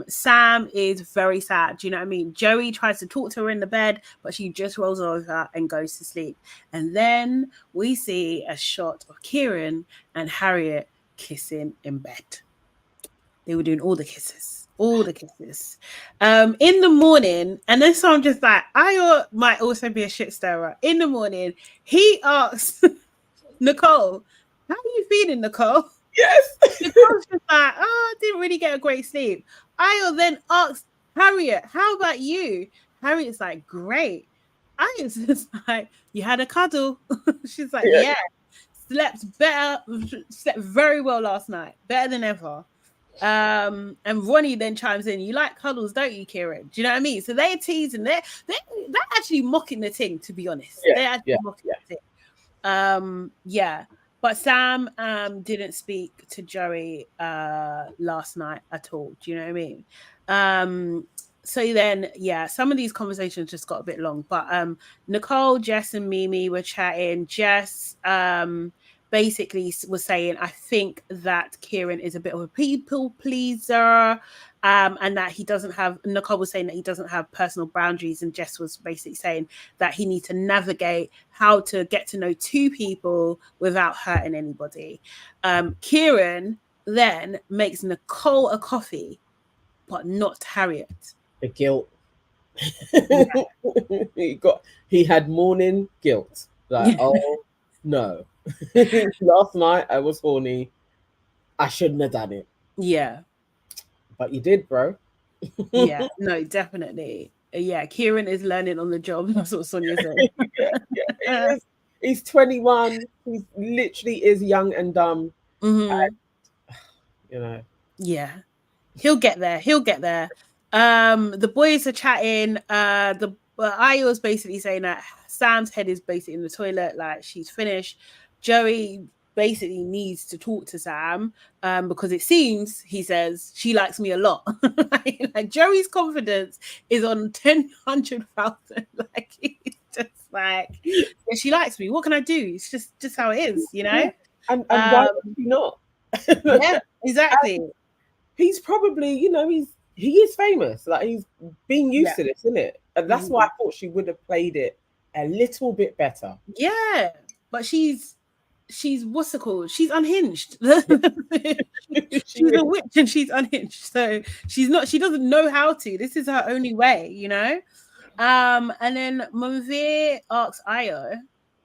Sam is very sad. Do you know what I mean? Joey tries to talk to her in the bed, but she just rolls over and goes to sleep. And then we see a shot of Kieran and Harriet kissing in bed. They were doing all the kisses. In the morning, and then so I'm just like, I might also be a shit stirrer. In the morning, he asks Nicole, how are you feeling, Nicole? Yes. Nicole's just like, I didn't really get a great sleep. I then asked Harriet, how about you? Harriet's like, great. I was just like, you had a cuddle. She's like, yeah. Slept very well last night. Better than ever. And Ronnie then chimes in, you like cuddles, don't you, Kieran? Do you know what I mean? So they're teasing, they're actually mocking the thing, to be honest. They're actually mocking the thing. But Sam didn't speak to Joey last night at all. Do you know what I mean? So then some of these conversations just got a bit long, but Nicole, Jess and Mimi were chatting. Jess basically was saying, I think that Kieran is a bit of a people pleaser, and that Nicole was saying that he doesn't have personal boundaries, and Jess was basically saying that he needs to navigate how to get to know two people without hurting anybody. Kieran then makes Nicole a coffee, but not Harriet. The guilt. He had morning guilt. Like, oh no. Last night I was horny. I shouldn't have done it. Yeah. But you did, bro. Yeah, no, definitely. Yeah, Kieran is learning on the job. That's what Sonia said. He's 21. He literally is young and dumb. Mm-hmm. And, Yeah. He'll get there. The boys are chatting. I was basically saying that Sam's head is basically in the toilet, like she's finished. Joey basically needs to talk to Sam because it seems, he says, she likes me a lot. like Joey's confidence is on 10,000,000. Like he's just like, yeah, she likes me. What can I do? It's just how it is, And why would she not? Yeah, exactly. And he's probably, he is famous. Like he's been used to this, isn't it? And that's why I thought she would have played it a little bit better. Yeah, but she's what's it called? She's unhinged. She's a witch and she's unhinged. So she doesn't know how to. This is her only way, And then MIMII asks Io,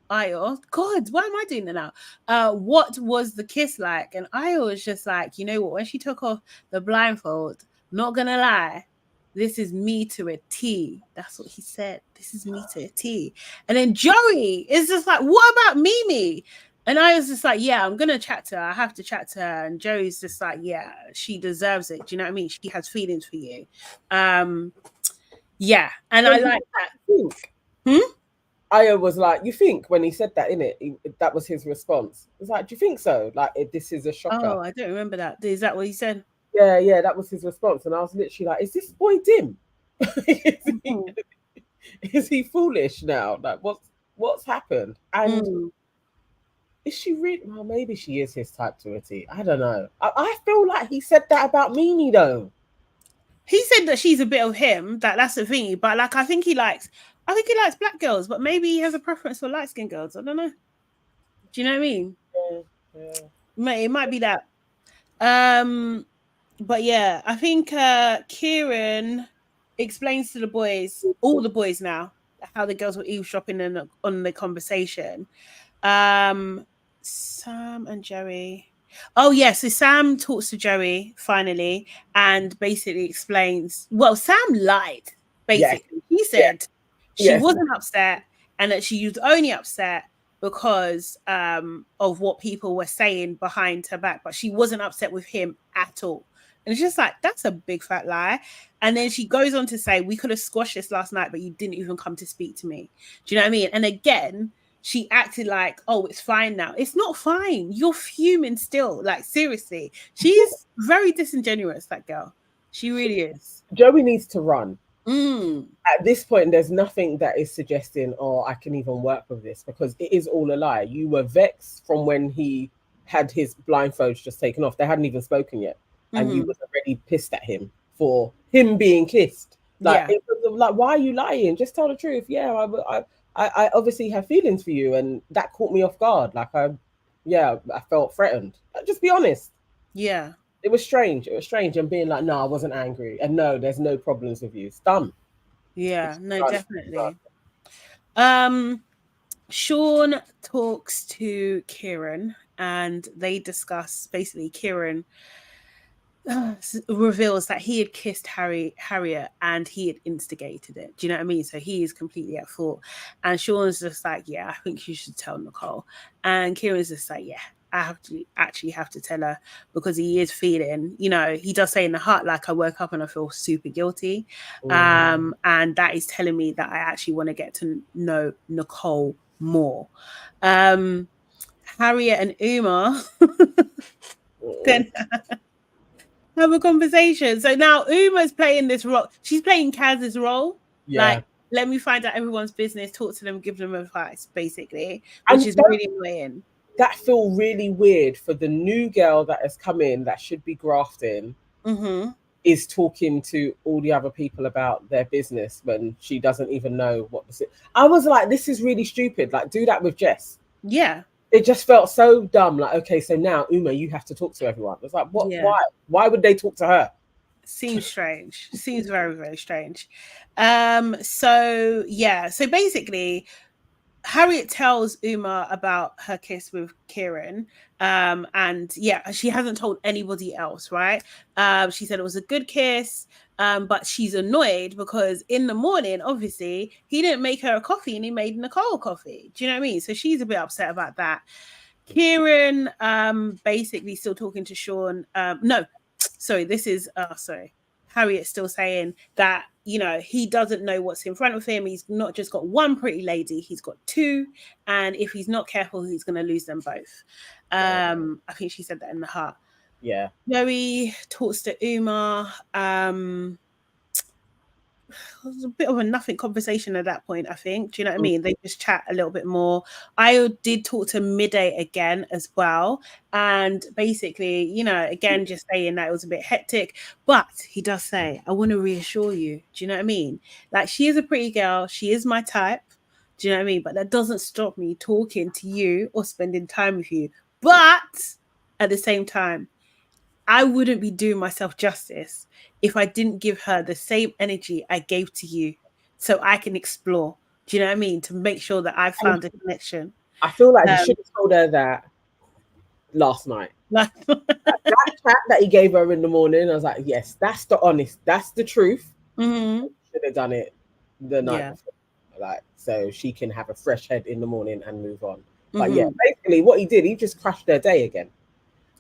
God, why am I doing that now? What was the kiss like? And Io was just like, you know what? When she took off the blindfold, not gonna lie, this is me to a T. That's what he said. This is me to a T. And then Joey is just like, what about Mimi? And I was just like, yeah, I'm gonna chat to her. I have to chat to her. And Joey's just like, yeah, she deserves it. Do you know what I mean? She has feelings for you. Yeah, and I like that. Io was like, you think when he said that, innit? That was his response. It's like, do you think so? Like, this is a shocker. Oh, I don't remember that. Is that what he said? Yeah, that was his response. And I was literally like, is this boy dim? Is he foolish now? Like, what's happened? And is she really? Well, maybe she is his type to a T. I don't know. I feel like he said that about Mimi though. He said that she's a bit of him. That's the thingy. But like, I think he likes black girls. But maybe he has a preference for light skinned girls. I don't know. Do you know what I mean? Yeah. It might be that. But yeah, I think Kieran explains to the boys, all the boys now, how the girls were eavesdropping on the conversation. Sam and Joey. Oh yeah, so Sam talks to Joey finally and basically explains. Well, Sam lied. Basically, he said she wasn't upset and that she was only upset because of what people were saying behind her back, but she wasn't upset with him at all. And it's just like, that's a big fat lie. And then she goes on to say, we could have squashed this last night, but you didn't even come to speak to me. Do you know what I mean? And again, she acted like, oh, it's fine now. It's not fine. You're fuming still. Like, seriously. She's very disingenuous, that girl. She really is. Joey needs to run. At this point, there's nothing that is suggesting, oh, I can even work with this, because it is all a lie. You were vexed from when he had his blindfolds just taken off. They hadn't even spoken yet. And you was already pissed at him for him being kissed. Like, it was like, why are you lying? Just tell the truth. Yeah, I obviously have feelings for you, and that caught me off guard. Like, I felt threatened. Just be honest. Yeah. It was strange. It was strange. And being like, no, I wasn't angry. And no, there's no problems with you. It's done. Yeah, no, definitely. Sean talks to Kieran and they discuss, basically Kieran reveals that he had kissed Harriet and he had instigated it. Do you know what I mean? So he is completely at fault. And Sean's just like, yeah, I think you should tell Nicole. And Kieran's just like, yeah, I have to tell her, because he is feeling, you know, he does say in the heart, like, I woke up and I feel super guilty. And that is telling me that I actually want to get to know Nicole more. Harriet and Uma then have a conversation. So now Uma's playing this role. She's playing Kaz's role. Yeah. Like, let me find out everyone's business, talk to them, give them advice, basically, which is really annoying. That feel really weird for the new girl that has come in that should be grafting, is talking to all the other people about their business when she doesn't even know what this is. I was like, this is really stupid. Like, do that with Jess. Yeah. It just felt so dumb. Like, okay, so now Uma, you have to talk to everyone. It's like, what? Yeah. Why would they talk to her? Seems strange. Seems very, very strange. So basically, Harriet tells Uma about her kiss with Kieran. And yeah, she hasn't told anybody else, right? She said it was a good kiss, but she's annoyed because in the morning, obviously, he didn't make her a coffee and he made Nicole coffee. Do you know what I mean? So she's a bit upset about that. Kieran, basically still talking to Sean. Harriet's still saying that, you know, he doesn't know what's in front of him. He's not just got one pretty lady, he's got two. And if he's not careful, he's going to lose them both. I think she said that in the heart. Yeah. Joey talks to Uma. It was a bit of a nothing conversation at that point, I think. Do you know what I mean? They just chat a little bit more. I did talk to Midday again as well. And basically, you know, again, just saying that it was a bit hectic. But he does say, I want to reassure you. Do you know what I mean? Like, she is a pretty girl. She is my type. Do you know what I mean? But that doesn't stop me talking to you or spending time with you. But at the same time, I wouldn't be doing myself justice if I didn't give her the same energy I gave to you. so I can explore. Do you know what I mean? To make sure that I found a connection. I feel like he should have told her that last night. Like, That chat that he gave her in the morning, I was like, yes, that's the honest, that's the truth. mm-hmm. Should have done it the night Yeah. before, like, so she can have a fresh head in the morning and move on. But Mm-hmm. yeah, basically what he did, he just crashed their day again.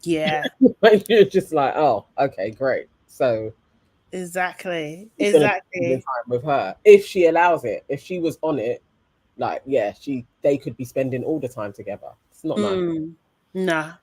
Yeah. Like, you're just like, oh, okay, great. So Exactly. he's gonna spend time with her if she allows it. If she was on it, like, yeah, they could be spending all the time together. It's not nice. Nah.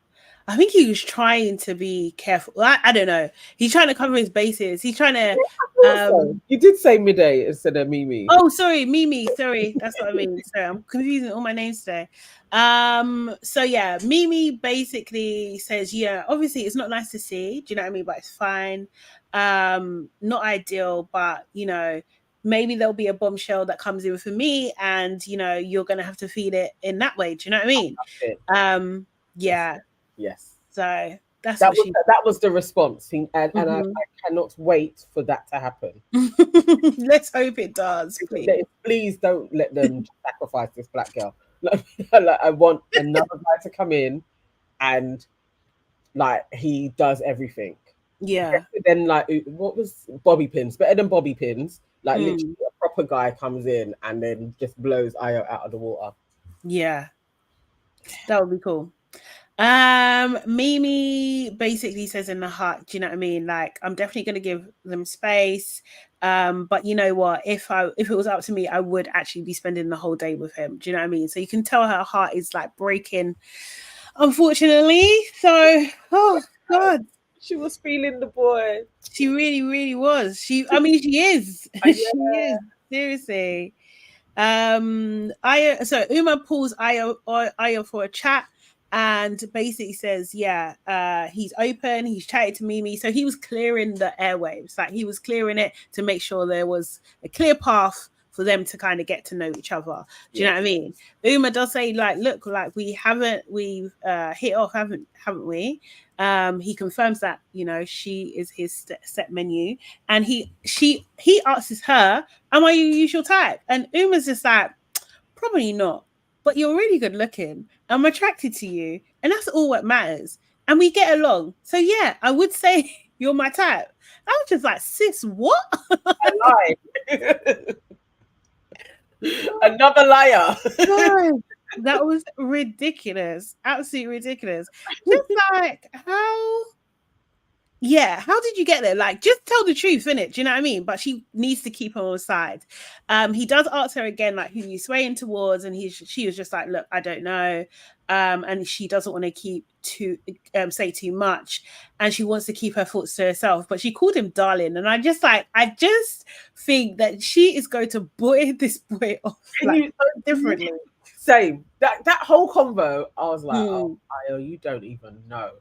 I think he was trying to be careful. I don't know. He's trying to cover his bases. He's trying to So, you did say midday instead of Mimi. Oh, sorry, Mimi. Sorry, that's what I mean. Sorry, I'm confusing all my names today. So yeah, Mimi basically says, yeah, obviously it's not nice to see. Do you know what I mean? But it's fine. Not ideal, but you know, maybe there'll be a bombshell that comes in for me, and you know, you're gonna have to feed it in that way. Do you know what I mean? Yeah. Yes. So that's that what was she. that was the response, and I cannot wait for that to happen. Let's hope it does, please. Please don't let them sacrifice this black girl. Like, I want another guy to come in, and like he does everything. Yeah. Then like, what was bobby pins? Better than bobby pins. Like literally, a proper guy comes in and then just blows Ayo out of the water. Yeah, that would be cool. Mimi basically says in the heart, do you know what I mean? Like, I'm definitely gonna give them space. But you know what? If it was up to me, I would actually be spending the whole day with him. Do you know what I mean? So you can tell her heart is like breaking, unfortunately. So, oh God. She was feeling the boy. She really, really was. She is. Yeah. She is. Seriously. So Uma pulls Ayo for a chat and basically says, yeah, he's open, he's chatted to Mimi. So he was clearing the airwaves, like he was clearing it to make sure there was a clear path for them to kind of get to know each other. Do you know what I mean? Uma does say, like, look, like we've hit off, haven't we? He confirms that, you know, she is his set menu, and he asks her, am I your usual type? And Uma's just like, probably not, but you're really good looking. I'm attracted to you, and that's all what matters. And we get along. So yeah, I would say you're my type. I was just like, sis, what? I lied. Another liar. God, that was ridiculous. Absolutely ridiculous. Just like, how did you get there? Like, just tell the truth, innit? Do you know what I mean? But she needs to keep him on side. He does ask her again, like, who you swaying towards, and she was just like, look, I don't know. And she doesn't want to say too much, and she wants to keep her thoughts to herself. But she called him darling, and I just think that she is going to buoy this boy off like differently. Same. That whole convo, I was like, oh, Ayo, you don't even know.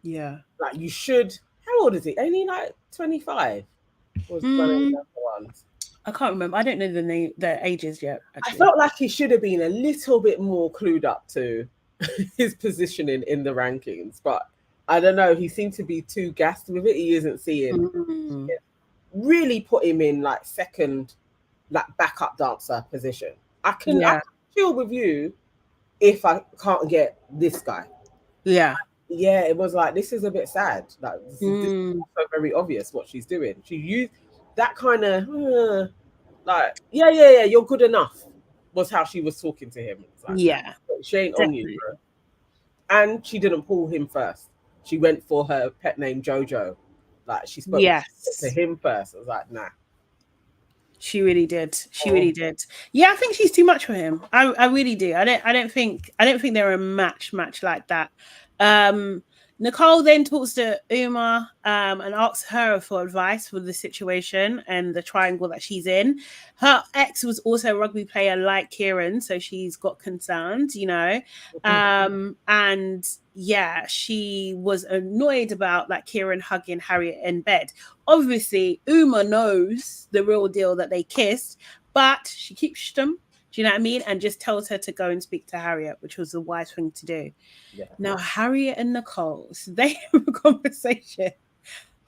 Yeah. Like, you should. How old is he? Only like 25. Was one of the other ones. I can't remember. I don't know the ages yet. Actually. I felt like he should have been a little bit more clued up to his positioning in the rankings, but I don't know. He seemed to be too gassed with it. He isn't seeing. Really put him in like second, like backup dancer position. I can chill with you if I can't get this guy. Yeah. Yeah, it was like, this is a bit sad. Like, this is also very obvious what she's doing. She used that kind of like, yeah, you're good enough, was how she was talking to him. Like, yeah, she ain't on you, bro. And she didn't pull him first. She went for her pet name Jojo. Like, she spoke to him first. I was like, nah. She really did. Really did. Yeah, I think she's too much for him. I really do. I don't think they're a match like that. Nicole then talks to Uma and asks her for advice for the situation and the triangle that she's in. Her ex was also a rugby player like Kieran, so she's got concerns, you know. And yeah, she was annoyed about like Kieran hugging Harriet in bed. Obviously, Uma knows the real deal that they kissed, but she keeps them. Do you know what I mean? And just tells her to go and speak to Harriet, which was the wise thing to do. Yeah. Now, Harriet and Nicole, so they have a conversation.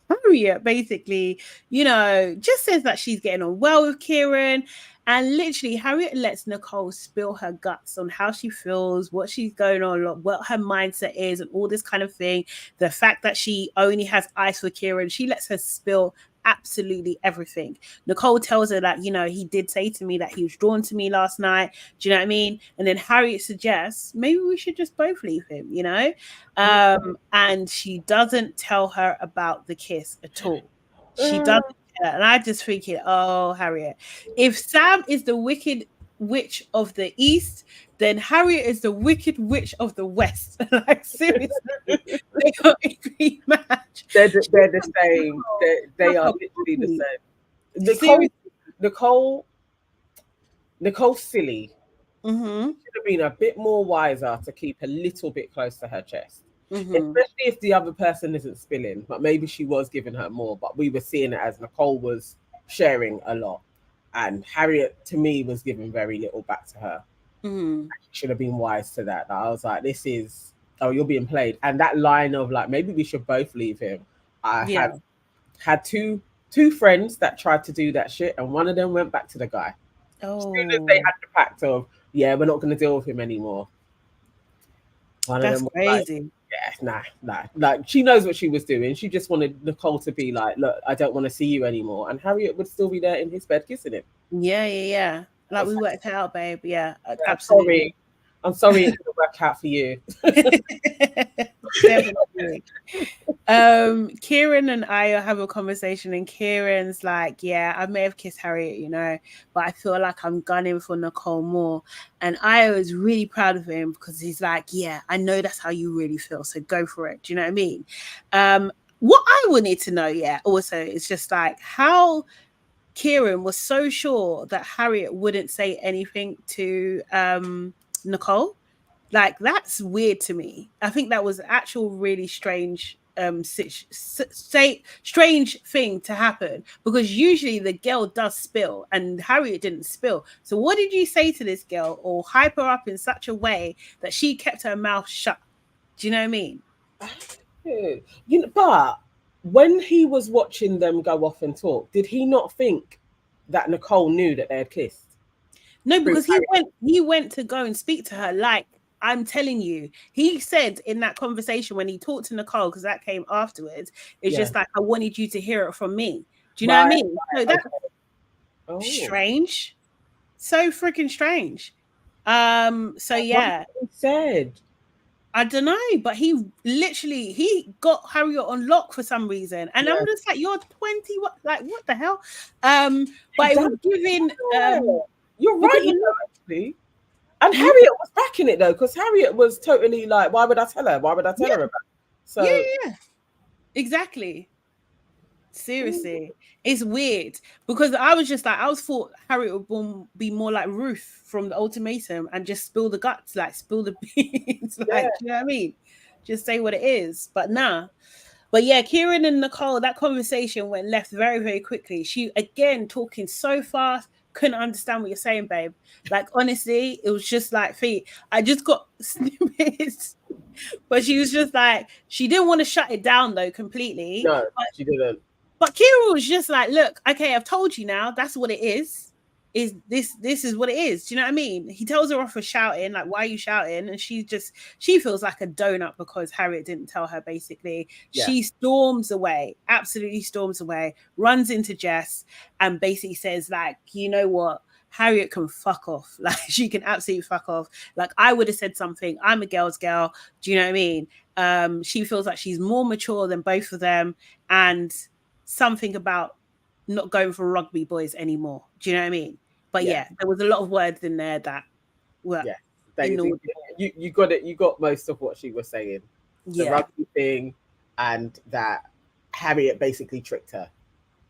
Harriet basically, just says that she's getting on well with Kieran. And literally, Harriet lets Nicole spill her guts on how she feels, what she's going on, what her mindset is, and all this kind of thing. The fact that she only has eyes for Kieran, she lets her spill absolutely everything. Nicole tells her that, he did say to me that he was drawn to me last night. Do you know what I mean? And then Harriet suggests maybe we should just both leave him, and she doesn't tell her about the kiss at all. She doesn't. And I just thinking, oh, Harriet, if Sam is the wicked witch of the East, then Harriet is the wicked witch of the West. Like, seriously, they are a great match. They're the same. They are literally the same. Nicole's silly. Mm-hmm. Should have been a bit more wiser to keep a little bit close to her chest. Mm-hmm. Especially if the other person isn't spilling, but maybe she was giving her more, but we were seeing it as Nicole was sharing a lot, and Harriet to me was giving very little back to her. Mm-hmm. She should have been wise to that. I was like, this is, oh, you're being played. And that line of like, maybe we should both leave him. I had two friends that tried to do that shit, and one of them went back to the guy. As soon as they had the pact of, yeah, we're not going to deal with him anymore. That's crazy. Like, yeah, nah. Like, she knows what she was doing. She just wanted Nicole to be like, look, I don't want to see you anymore. And Harriet would still be there in his bed kissing him. Yeah. Like, we worked out, babe. Yeah, absolutely. I'm sorry it didn't work out for you. Definitely. Kieran and I have a conversation, and Kieran's like, yeah, I may have kissed Harriet, but I feel like I'm gunning for Nicole more. And I was really proud of him because he's like, yeah, I know that's how you really feel, so go for it. Do you know what I mean? What I wanted to know, also, is just like how Kieran was so sure that Harriet wouldn't say anything to Nicole. Like, that's weird to me. I think that was actual really strange strange thing to happen, because usually the girl does spill and Harriet didn't spill. So what did you say to this girl, or hype her up in such a way that she kept her mouth shut? Do you know what I mean? But when he was watching them go off and talk, did he not think that Nicole knew that they had kissed? No, because he went to go and speak to her. Like, I'm telling you, he said in that conversation when he talked to Nicole, because that came afterwards, it's just like, I wanted you to hear it from me. Do you know what I mean? So that's strange. So freaking strange. So yeah. He said, I don't know, but he got Harriet on lock for some reason. And I'm just like, you're 20, what the hell? But it was giving you're right, actually. And Harriet was backing it though, because Harriet was totally like, why would I tell her? Why would I tell her about it? So yeah. Exactly. Seriously. It's weird, because I was just like, I was thought Harriet would be more like Ruth from The Ultimatum and just spill the guts, like spill the beans, like, you know what I mean? Just say what it is. But nah. But yeah, Kieran and Nicole, that conversation went left very, very quickly. She, again, talking so fast, couldn't understand what you're saying, babe. Like, honestly, it was just like, feet. I just got snippets. But she was just like, she didn't want to shut it down, though, completely. No, she didn't. But Kieran was just like, look, okay, I've told you now. That's what it is. This is what it is. Do you know what I mean? He tells her off for shouting, like, why are you shouting? And she feels like a donut because Harriet didn't tell her, basically. Yeah. She storms away, absolutely storms away, runs into Jess and basically says, like, you know what? Harriet can fuck off. Like, she can absolutely fuck off. Like, I would have said something. I'm a girl's girl. Do you know what I mean? She feels like she's more mature than both of them. And something about not going for rugby boys anymore. Do you know what I mean? But yeah, there was a lot of words in there that were you got it. You got most of what she was saying. The rugby thing, and that Harriet basically tricked her.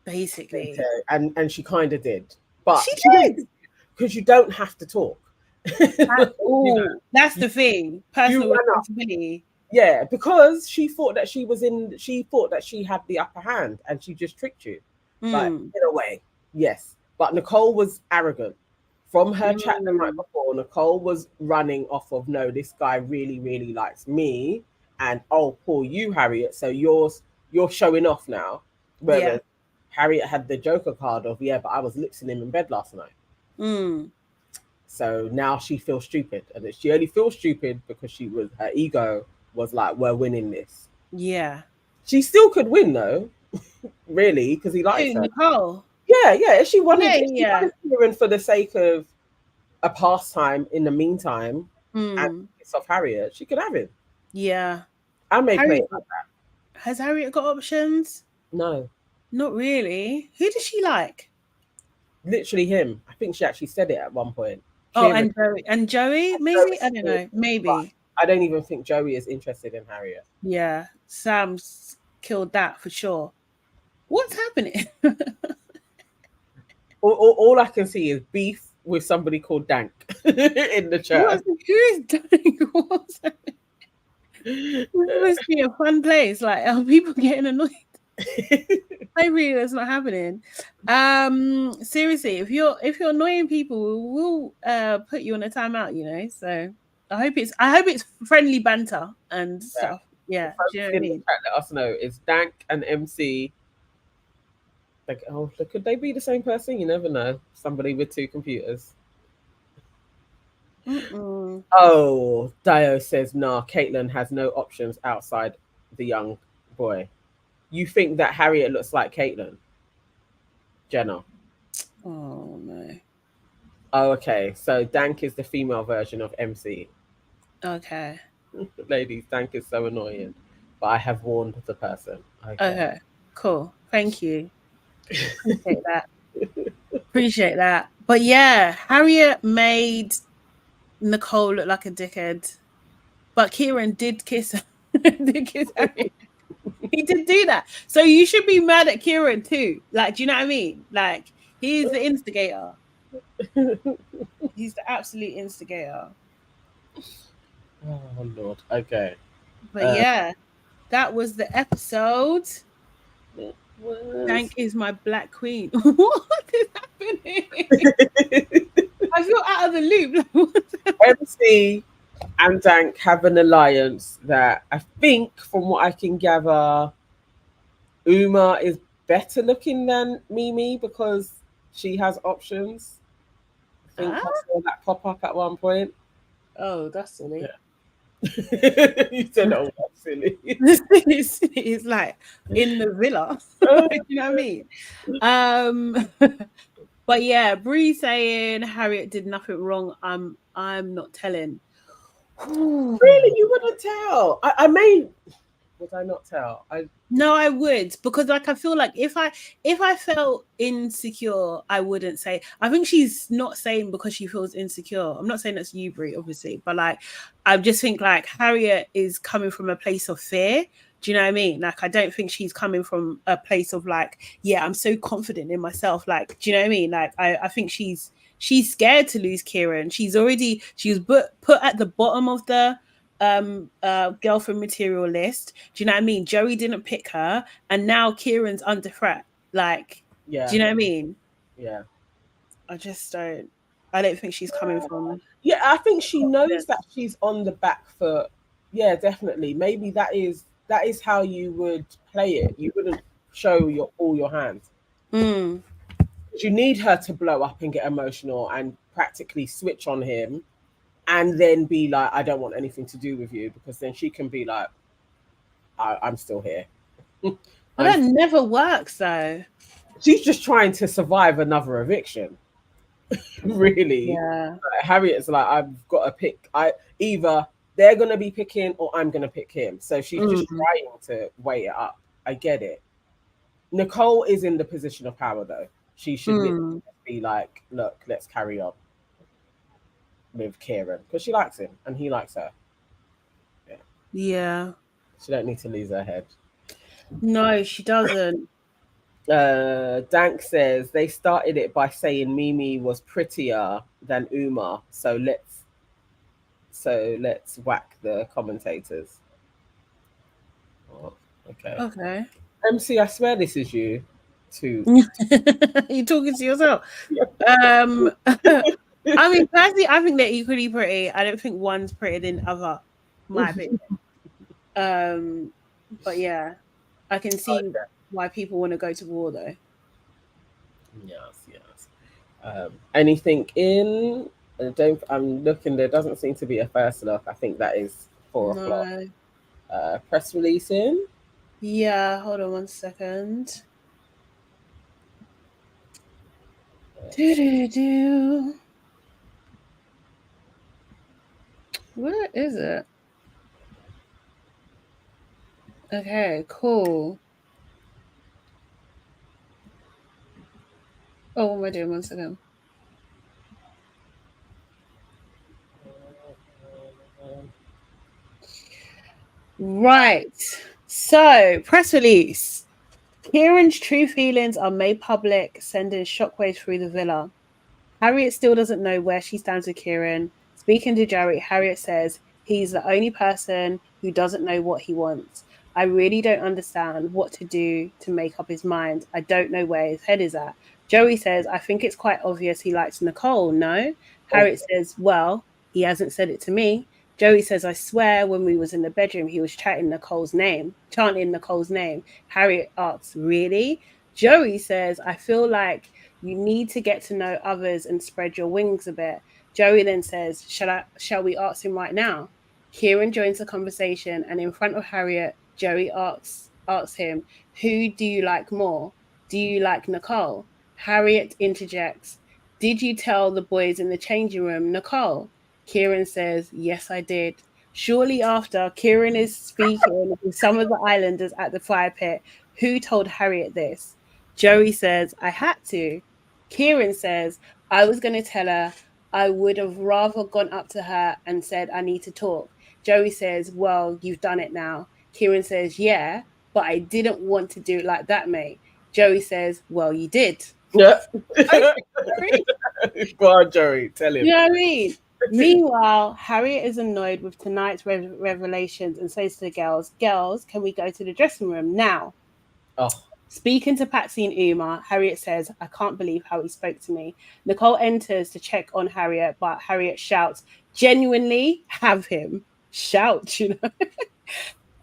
Basically, and she kind of did, but she did, because you don't have to talk. That's the thing. Personal responsibility. Yeah, because she thought that she had the upper hand, and she just tricked you. Like, in a way, yes. But Nicole was arrogant. From her chat the night before, Nicole was running off of, no, this guy really, really likes me. And, oh, poor you, Harriet. So you're showing off now. Whereas Yeah. Harriet had the Joker card of, yeah, but I was lipsing him in bed last night. Mm. So now she feels stupid, and she only feels stupid because her ego was like, we're winning this. Yeah. She still could win though, really, because he likes Who, her. Nicole? Yeah, if she wanted, Yeah. Kieran for the sake of a pastime in the meantime, and Mm. piss off Harriet, she could have him. Yeah. I may play Harriet, it like that. has Harriet got options? No, Not really. Who does she like? literally him. I think she actually said it at one point. Oh, Kieran, and Joey, maybe? I don't know. Maybe. I don't even think Joey is interested in Harriet. Yeah. Sam's killed that for sure. What's happening? All I can see is beef with somebody called Dank in the chat. Who is dying? What's happening? This must be a fun place. Like, are people getting annoyed? Maybe that's not happening. Seriously, if you're annoying people, we'll put you on a timeout, you know. So I hope it's friendly banter and stuff. Yeah. Do you know what I mean? Let us know. It's Dank and MC. Like, oh, could they be the same person? You never know. Somebody with two computers. Mm-mm. Oh, Dio says, nah, Caitlin has no options outside the young boy. You think that Harriet looks like Caitlin? Jenna. Oh, no. Oh, okay. So Dank is the female version of MC. Okay. Ladies, Dank is so annoying. But I have warned the person. Okay. Cool. Thank you. Appreciate that. But yeah, Harriet made Nicole look like a dickhead. But Kieran did kiss her. Harriet. He did do that. So you should be mad at Kieran too. Like, do you know what I mean? Like, he's the instigator. He's the absolute instigator. Oh, Lord. Okay. But yeah, that was the episode. Dank is my black queen. What is happening? I feel out of the loop. MC and Dank have an alliance that I think, from what I can gather, Uma is better looking than MIMII because she has options. I think I saw that pop up at one point. Oh, that's silly. Yeah. You said, oh, that's silly. It's like in the villa. You know what I mean? But yeah, Bree saying Harriet did nothing wrong. I'm not telling. Really, you wouldn't tell? I may. Would I not tell? No, I would, because like I feel like if I felt insecure, I wouldn't say. I think she's not saying because she feels insecure. I'm not saying that's you, Brie, obviously, but like I just think like Harriet is coming from a place of fear. Do you know what I mean? Like I don't think she's coming from a place of like, yeah, I'm so confident in myself. Like, do you know what I mean? Like I think she's scared to lose Kieran. She was put at the bottom of the girlfriend material list. Do you know what I mean? Joey didn't pick her, and now Kieran's under threat. Like, yeah. Do you know what I mean? Yeah. I don't think she's coming from. Yeah, I think she knows that she's on the back foot. Yeah, definitely. Maybe that is how you would play it. You wouldn't show all your hands. Mm. You need her to blow up and get emotional and practically switch on him, and then be like, I don't want anything to do with you, because then she can be like, I'm still here. But that never works though. She's just trying to survive another eviction. Really. Yeah. Harriet's like, I've got to pick. Either they're gonna be picking or I'm gonna pick him. So she's just trying to weigh it up. I get it. Nicole is in the position of power though. She should be like, look, let's carry on with Kieran, because she likes him and he likes her. Yeah. She don't need to lose her head. No, she doesn't. Dank says they started it by saying MIMII was prettier than Uma, so let's whack the commentators. Oh, okay. MC, I swear this is you too. You're talking to yourself. I mean, personally, I think they're equally pretty. I don't think one's prettier than the other, my opinion. But yeah. I can see why people want to go to war though. Yes. Anything in? I'm looking. There doesn't seem to be a first look. I think that is 4 o'clock. No. Press release in. Yeah, hold on 1 second. Do. Where is it? Okay, cool. Oh, what am I doing? 1 second. Right. So, press release. Kieran's true feelings are made public, sending shockwaves through the villa. Harriet still doesn't know where she stands with Kieran. Speaking to Jerry, Harriet says he's the only person who doesn't know what he wants. I really don't understand what to do to make up his mind. I don't know where his head is at. Joey says, I think it's quite obvious he likes Nicole, no? Harriet says, well, he hasn't said it to me. Joey says, I swear when we was in the bedroom, he was chanting Nicole's name. Harriet asks, really? Joey says, I feel like you need to get to know others and spread your wings a bit. Joey then says, shall we ask him right now? Kieran joins the conversation, and in front of Harriet, Joey asks him, who do you like more? Do you like Nicole? Harriet interjects, did you tell the boys in the changing room, Nicole? Kieran says, yes, I did. Shortly after, Kieran is speaking with some of the islanders at the fire pit. Who told Harriet this? Joey says, I had to. Kieran says, I was going to tell her. I would have rather gone up to her and said, I need to talk. Joey says, well, you've done it now. Kieran says, yeah, but I didn't want to do it like that, mate. Joey says, well, you did. Yeah. Go on, Joey. Tell him. You know what I mean? Meanwhile, Harriet is annoyed with tonight's revelations and says to the girls, can we go to the dressing room now? Oh. Speaking to Patsy and Uma, Harriet says, I can't believe how he spoke to me. Nicole enters to check on Harriet, but Harriet shouts, genuinely have him. Shout, you know.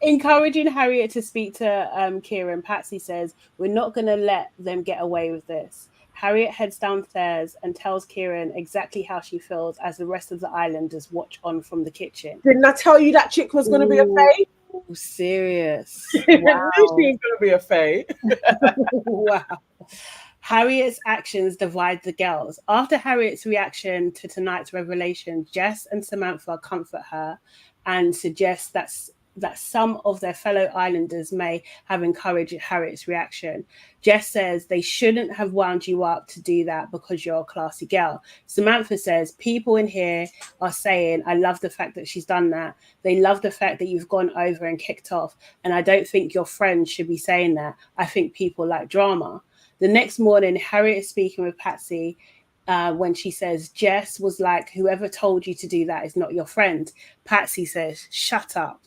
Encouraging Harriet to speak to Kieran, Patsy says, we're not going to let them get away with this. Harriet heads downstairs and tells Kieran exactly how she feels as the rest of the islanders watch on from the kitchen. Didn't I tell you that chick was going to be a fae? Serious. Wow. She was going to be a fae. Wow. Harriet's actions divide the girls. After Harriet's reaction to tonight's revelation, Jess and Samantha comfort her and suggest that some of their fellow islanders may have encouraged Harriet's reaction. Jess says they shouldn't have wound you up to do that because you're a classy girl. Samantha says people in here are saying, I love the fact that she's done that. They love the fact that you've gone over and kicked off. And I don't think your friends should be saying that. I think people like drama. The next morning, Harriet is speaking with Patsy when she says, Jess was like, whoever told you to do that is not your friend. Patsy says, shut up.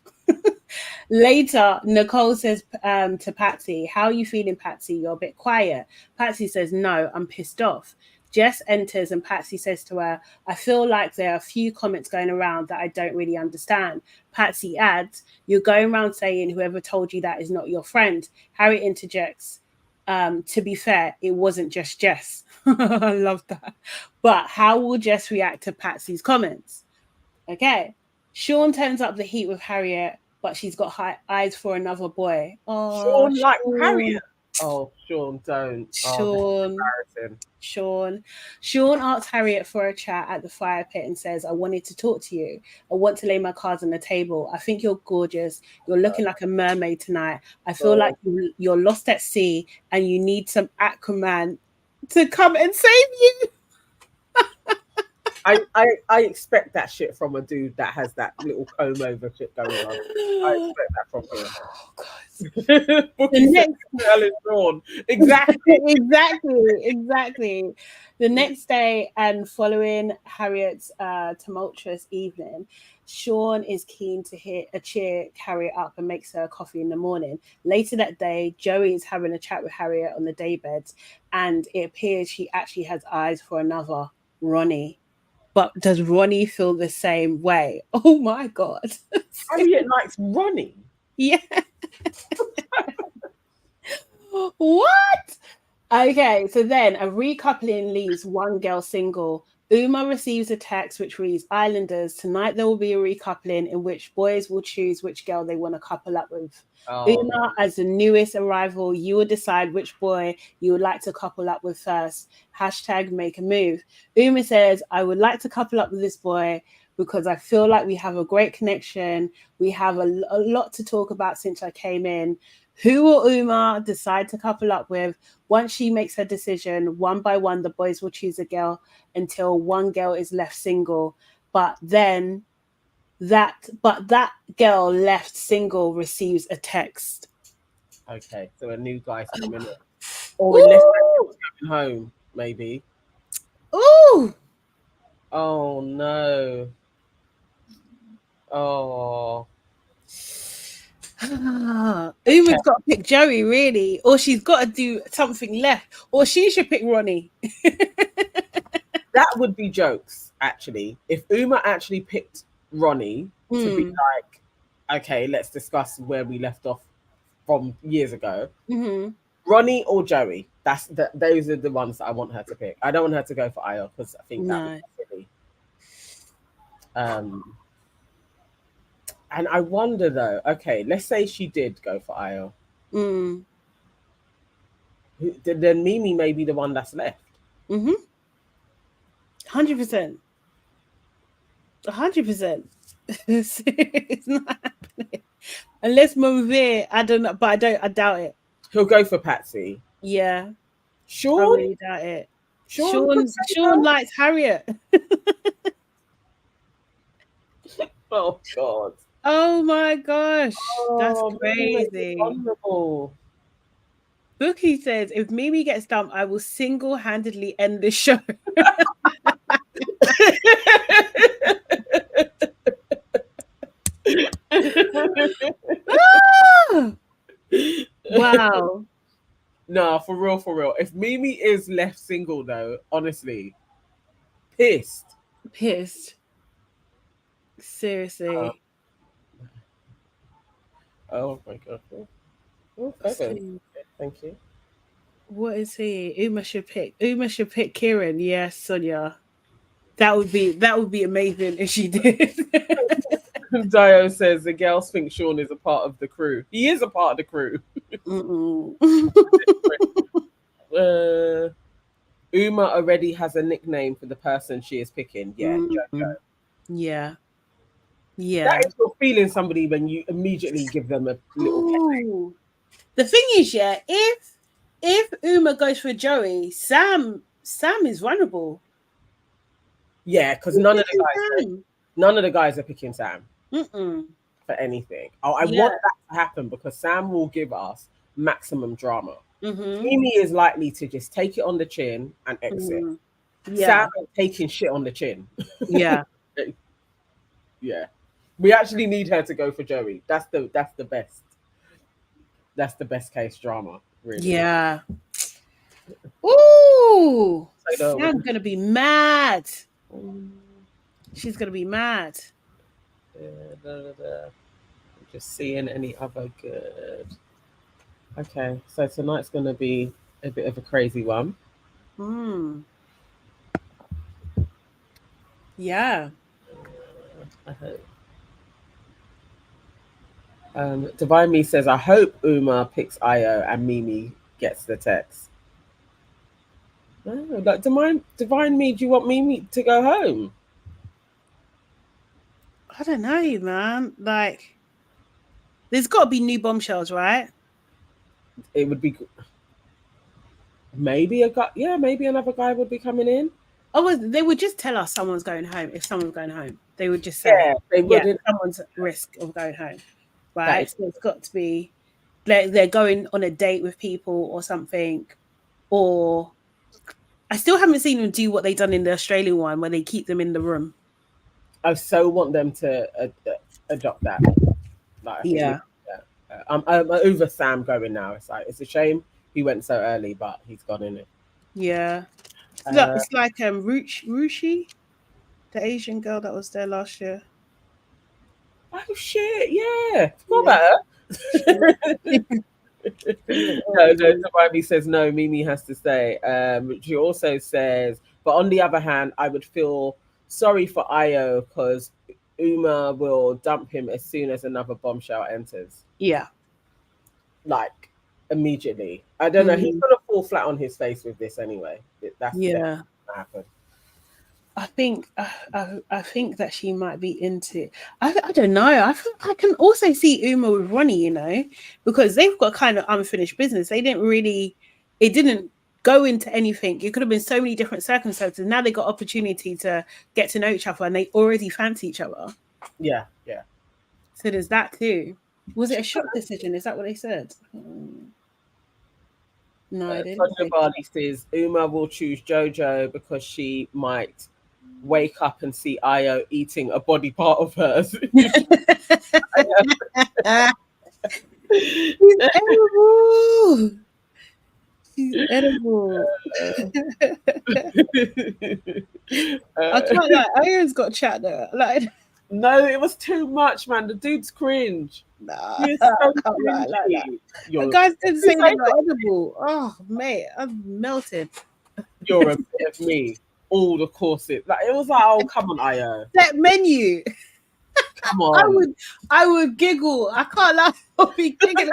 Later, Nicole says to Patsy, how are you feeling, Patsy? You're a bit quiet. Patsy says, no, I'm pissed off. Jess enters and Patsy says to her, I feel like there are a few comments going around that I don't really understand. Patsy adds, you're going around saying whoever told you that is not your friend. Harriet interjects, to be fair, it wasn't just Jess. I love that. But how will Jess react to Patsy's comments? Okay. Sean turns up the heat with Harriet, but she's got high eyes for another boy. Oh, Sean like Harriet. Oh, Sean, don't. Sean. Sean asks Harriet for a chat at the fire pit and says, I wanted to talk to you. I want to lay my cards on the table. I think you're gorgeous. You're looking like a mermaid tonight. I feel like you're lost at sea and you need some Aquaman to come and save you. I expect that shit from a dude that has that little comb over shit going on. I expect that from him. Oh, God. Exactly. The next day and following Harriet's tumultuous evening, Sean is keen to cheer Harriet up and makes her coffee in the morning. Later that day, Joey is having a chat with Harriet on the daybed, and it appears she actually has eyes for another, Ronnie. But does Ronnie feel the same way? Oh my God. Harriet likes Ronnie. Yeah. What? Okay, so then a recoupling leaves one girl single. Uma receives a text which reads, Islanders, tonight there will be a recoupling in which boys will choose which girl they want to couple up with. Uma, as the newest arrival, you will decide which boy you would like to couple up with first. Hashtag make a move. Uma says, I would like to couple up with this boy because I feel like we have a great connection. We have a lot to talk about since I came in. Who will Uma decide to couple up with? Once she makes her decision, one by one, the boys will choose a girl until one girl is left single. But then that girl left single receives a text. Okay, so a new guy's coming in. Or unless that coming home, maybe. Ooh! Oh no. Oh. Uma's got to pick Joey, really, or she's got to do something left, or she should pick Ronnie. That would be jokes, actually. If Uma actually picked Ronnie to be like, okay, let's discuss where we left off from years ago. Ronnie or Joey, those are the ones that I want her to pick. I don't want her to go for Ayo because I think that would be silly. And I wonder though, okay, let's say she did go for Ayo. Then Mimi may be the one that's left. 100%. 100%. It's not happening. Unless MIMII, I don't know, but I doubt it. He'll go for Patsy. Yeah. Sean? I really doubt it. Sean likes Harriet. Oh God. Oh my gosh. That's crazy. Bookie says, if Mimi gets dumped, I will single-handedly end the show. Wow. No, for real. If Mimi is left single though, honestly, pissed. Seriously. Oh my God. Oh, Kevin. Thank you. What is he? Uma should pick Kieran. Yes, Sonia. That would be amazing if she did. Dio says the girls think Sean is a part of the crew. He is a part of the crew. Uma already has a nickname for the person she is picking. Yeah, Jojo. Yeah. That is your feeling somebody when you immediately give them a little. The thing is, yeah, if Uma goes for Joey, Sam is vulnerable. Yeah, because none of the guys are picking Sam for anything. I want that to happen because Sam will give us maximum drama. Mimi is likely to just take it on the chin and exit. Sam is taking shit on the chin. Yeah. Yeah. We actually need her to go for Joey. That's the best. That's the best case drama, really. Yeah. Ooh. Sam's gonna be mad. She's gonna be mad. I'm just seeing any other good. Okay, so tonight's gonna be a bit of a crazy one. Yeah. I hope. Divine Me says, I hope Uma picks Ayo and Mimi gets the text. Oh, like Divine Me, do you want Mimi to go home? I don't know, man. Like, there's got to be new bombshells, right? It would be maybe maybe another guy would be coming in. Oh, they would just tell us someone's going home. If someone's going home, they would just say, they wouldn't. Someone's at risk of going home, right? So it's got to be like they're going on a date with people or something. Or I still haven't seen them do what they done in the Australian one, where they keep them in the room. I so want them to adopt that. Like, I'm over Sam going now. It's like it's a shame he went so early, but he's gone in it. Yeah. Look, it's like Rushi, the Asian girl that was there last year. Oh shit! Yeah, forgot about her. No, Tamimi says no. Mimi has to stay. She also says, but on the other hand, I would feel sorry for Io because Uma will dump him as soon as another bombshell enters. Yeah. Like immediately. I don't know. He's gonna fall flat on his face with this anyway. That's yeah. Gonna happen. I think that she might be into. I don't know. I can also see Uma with Ronnie, you know, because they've got kind of unfinished business. They didn't really. It didn't go into anything. It could have been so many different circumstances. Now they got opportunity to get to know each other, and they already fancy each other. Yeah, yeah. So there's that too. Was it a shock decision? Is that what they said? No, I didn't. Sonia Barley says Uma will choose Jojo because she might wake up and see Io eating a body part of hers. She's edible. She's edible. I can't lie. Io's got chat though. Like, no, it was too much, man. The dude's cringe. Nah, He's I so can't lie like that. The guys didn't say they were edible. Oh, mate, I'm melted. You're a bit of me. All the courses. Like, it was like, oh, come on, Io. That menu. Come on. I would giggle. I can't lie. I'll be giggling.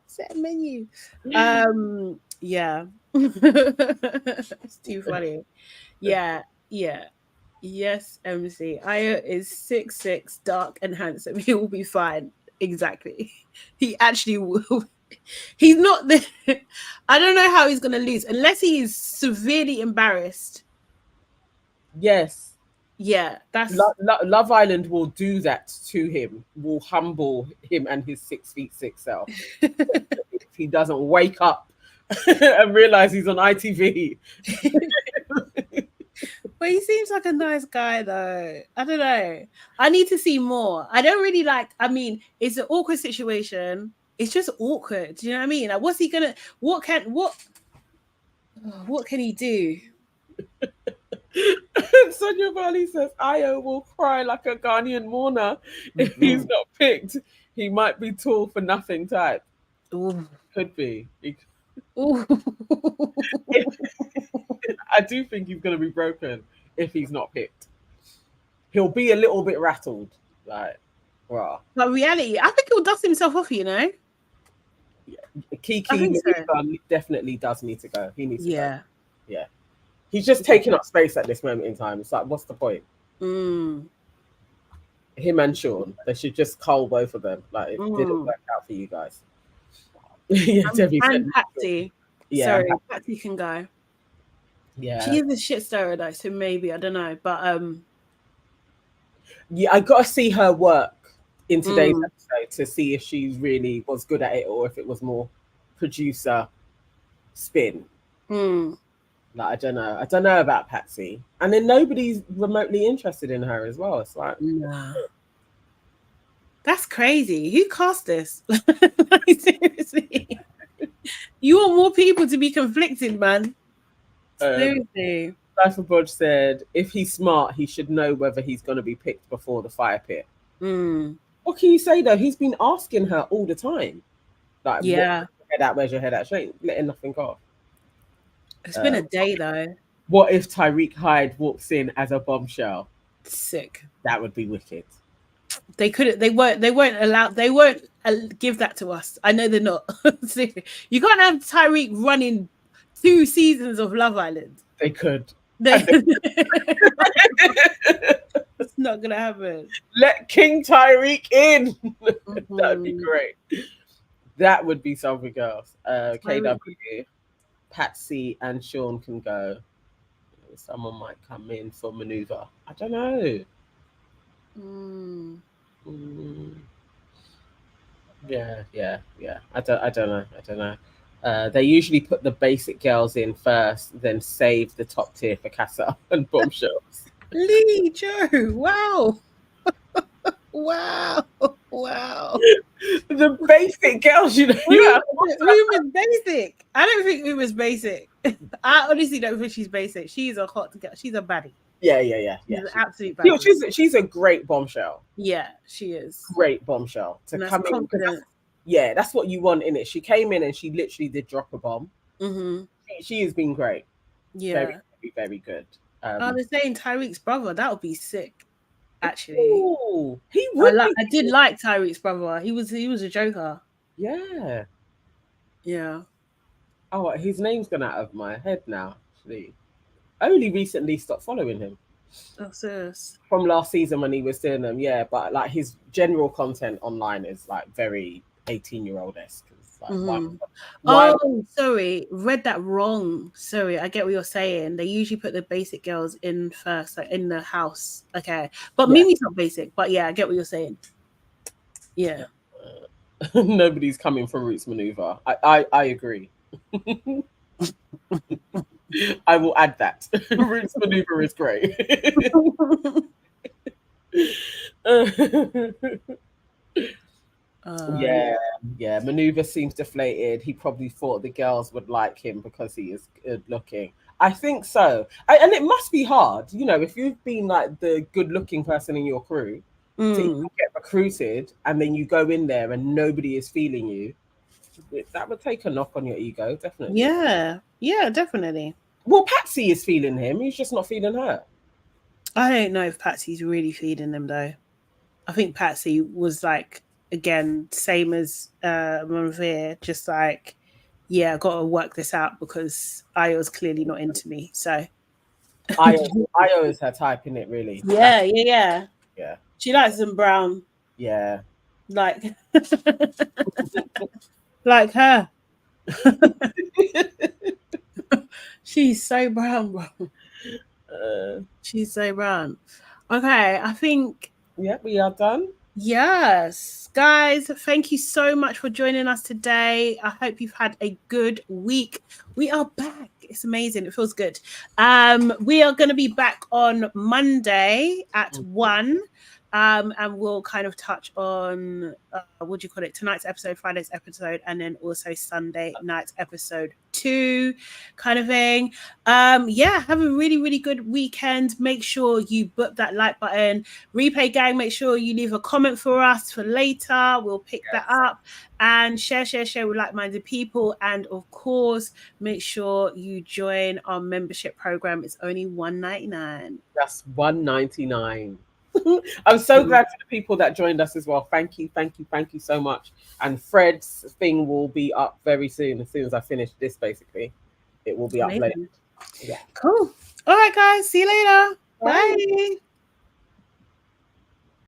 Set menu. Yeah. It's too funny. Yeah. Yes, MC. Io is 6'6", dark and handsome. He will be fine. Exactly. He actually will. He's not the. I don't know how he's going to lose unless he is severely embarrassed. Yes. Yeah, that's Love Island will do that to him. Will humble him and his 6'6" self. If he doesn't wake up and realize he's on ITV. But he seems like a nice guy, though. I don't know. I need to see more. I don't really like. I mean, it's an awkward situation. It's just awkward. Do you know what I mean? Like, what's he gonna? What can he do? Sonia Bali says Io will cry like a Ghanaian mourner if he's not picked. He might be tall for nothing type. Ooh. Could be. Ooh. I do think he's going to be broken if he's not picked. He'll be a little bit rattled, like, rah. But reality, I think he'll dust himself off, you know. Yeah. Kiki definitely does need to go. He needs to go. Yeah. He's just taking up space at this moment in time. It's like, what's the point? Him and Sean, they should just cull both of them. Like, it didn't work out for you guys. Yeah, and Patsy. Yeah, sorry, Patsy can go. Yeah, she is a shit stirrer though, so maybe I don't know, but yeah, I gotta see her work in today's episode to see if she really was good at it or if it was more producer spin. Like, I don't know about Patsy, and then nobody's remotely interested in her as well. It's like, nah. That's crazy. Who cast this? Like, seriously, you want more people to be conflicted, man. Seriously. Life of Bodge said, if he's smart, he should know whether he's going to be picked before the fire pit. What can you say, though? He's been asking her all the time. Like, yeah. Where's your head at? She ain't letting nothing go. It's been a day, though. What if Tyreek Hyde walks in as a bombshell? Sick. That would be wicked. They couldn't. They won't allow. They won't give that to us. I know they're not. You can't have Tyreek running 2 seasons of Love Island. They could. It's not gonna happen. Let King Tyreek in. That'd be great. That would be something else. KW, Patsy, and Sean can go. Someone might come in for maneuver. I don't know. Yeah. I don't know. They usually put the basic girls in first, then save the top tier for Casa and bombshells. Lee Joe, wow. Wow. The basic girls, you know. Uma's basic. I don't think Uma's basic. I honestly don't think she's basic. She's a hot girl. She's a baddie. Yeah. She's an absolute baddie. She's a great bombshell. Yeah, she is. Great bombshell to come confident. Yeah, that's what you want in it. She came in and she literally did drop a bomb. Mm-hmm. She has been great. Very, Yeah. very, very good. Oh, they're saying Tyreek's brother. That would be sick. Actually, Ooh, he would be. I did like Tyreek's brother. He was a joker. Yeah. Yeah. Oh, his name's gone out of my head now. Actually, I only recently stopped following him Oh, serious. from last season when he was doing them. Yeah, but like his general content online is like very 18-year-old esque. Like, Mm-hmm. why? Oh, sorry, read that wrong. Sorry, I get what you're saying. They usually put the basic girls in first, like in the house. Okay, but Yeah. Mimi's not basic. But yeah, I get what you're saying. Yeah. Nobody's coming for Roots Maneuver. I agree. I will add that. Roots Maneuver is great. Yeah, yeah. Maneuver seems deflated. He probably thought the girls would like him because he is good looking. I think so. And it must be hard, if you've been like the good looking person in your crew to even get recruited and then you go in there and nobody is feeling you. That would take a knock on your ego, definitely. Yeah, yeah, definitely. Well, Patsy is feeling him. He's just not feeling her. I don't know if Patsy's really feeding them though. I think Patsy was like, again, same as Monvere, just like, yeah, I got to work this out because Io's clearly not into me. So Io is her type, in it, really. yeah, yeah. Yeah. She likes them brown. Yeah. Like like her. She's so brown, bro. She's so brown. Okay, I think. Yeah, we are done. Yes, guys, thank you so much for joining us today. I hope you've had a good week. We are back. It's amazing. It feels good. We are going to be back on Monday at 1. And we'll kind of touch on what do you call it? Tonight's episode, Friday's episode, and then also Sunday night's episode 2 kind of thing. Yeah, have a really, really good weekend. Make sure you book that like button. Replay gang, make sure you leave a comment for us for later. We'll pick that up and share with like-minded people. And of course, make sure you join our membership program. It's only $1.99. That's $1.99. I'm so glad for the people that joined us as well. Thank you so much. And Fred's thing will be up very soon. As soon as I finish this, basically, it will be up later. Yeah. Cool. All right, guys. See you later. Bye.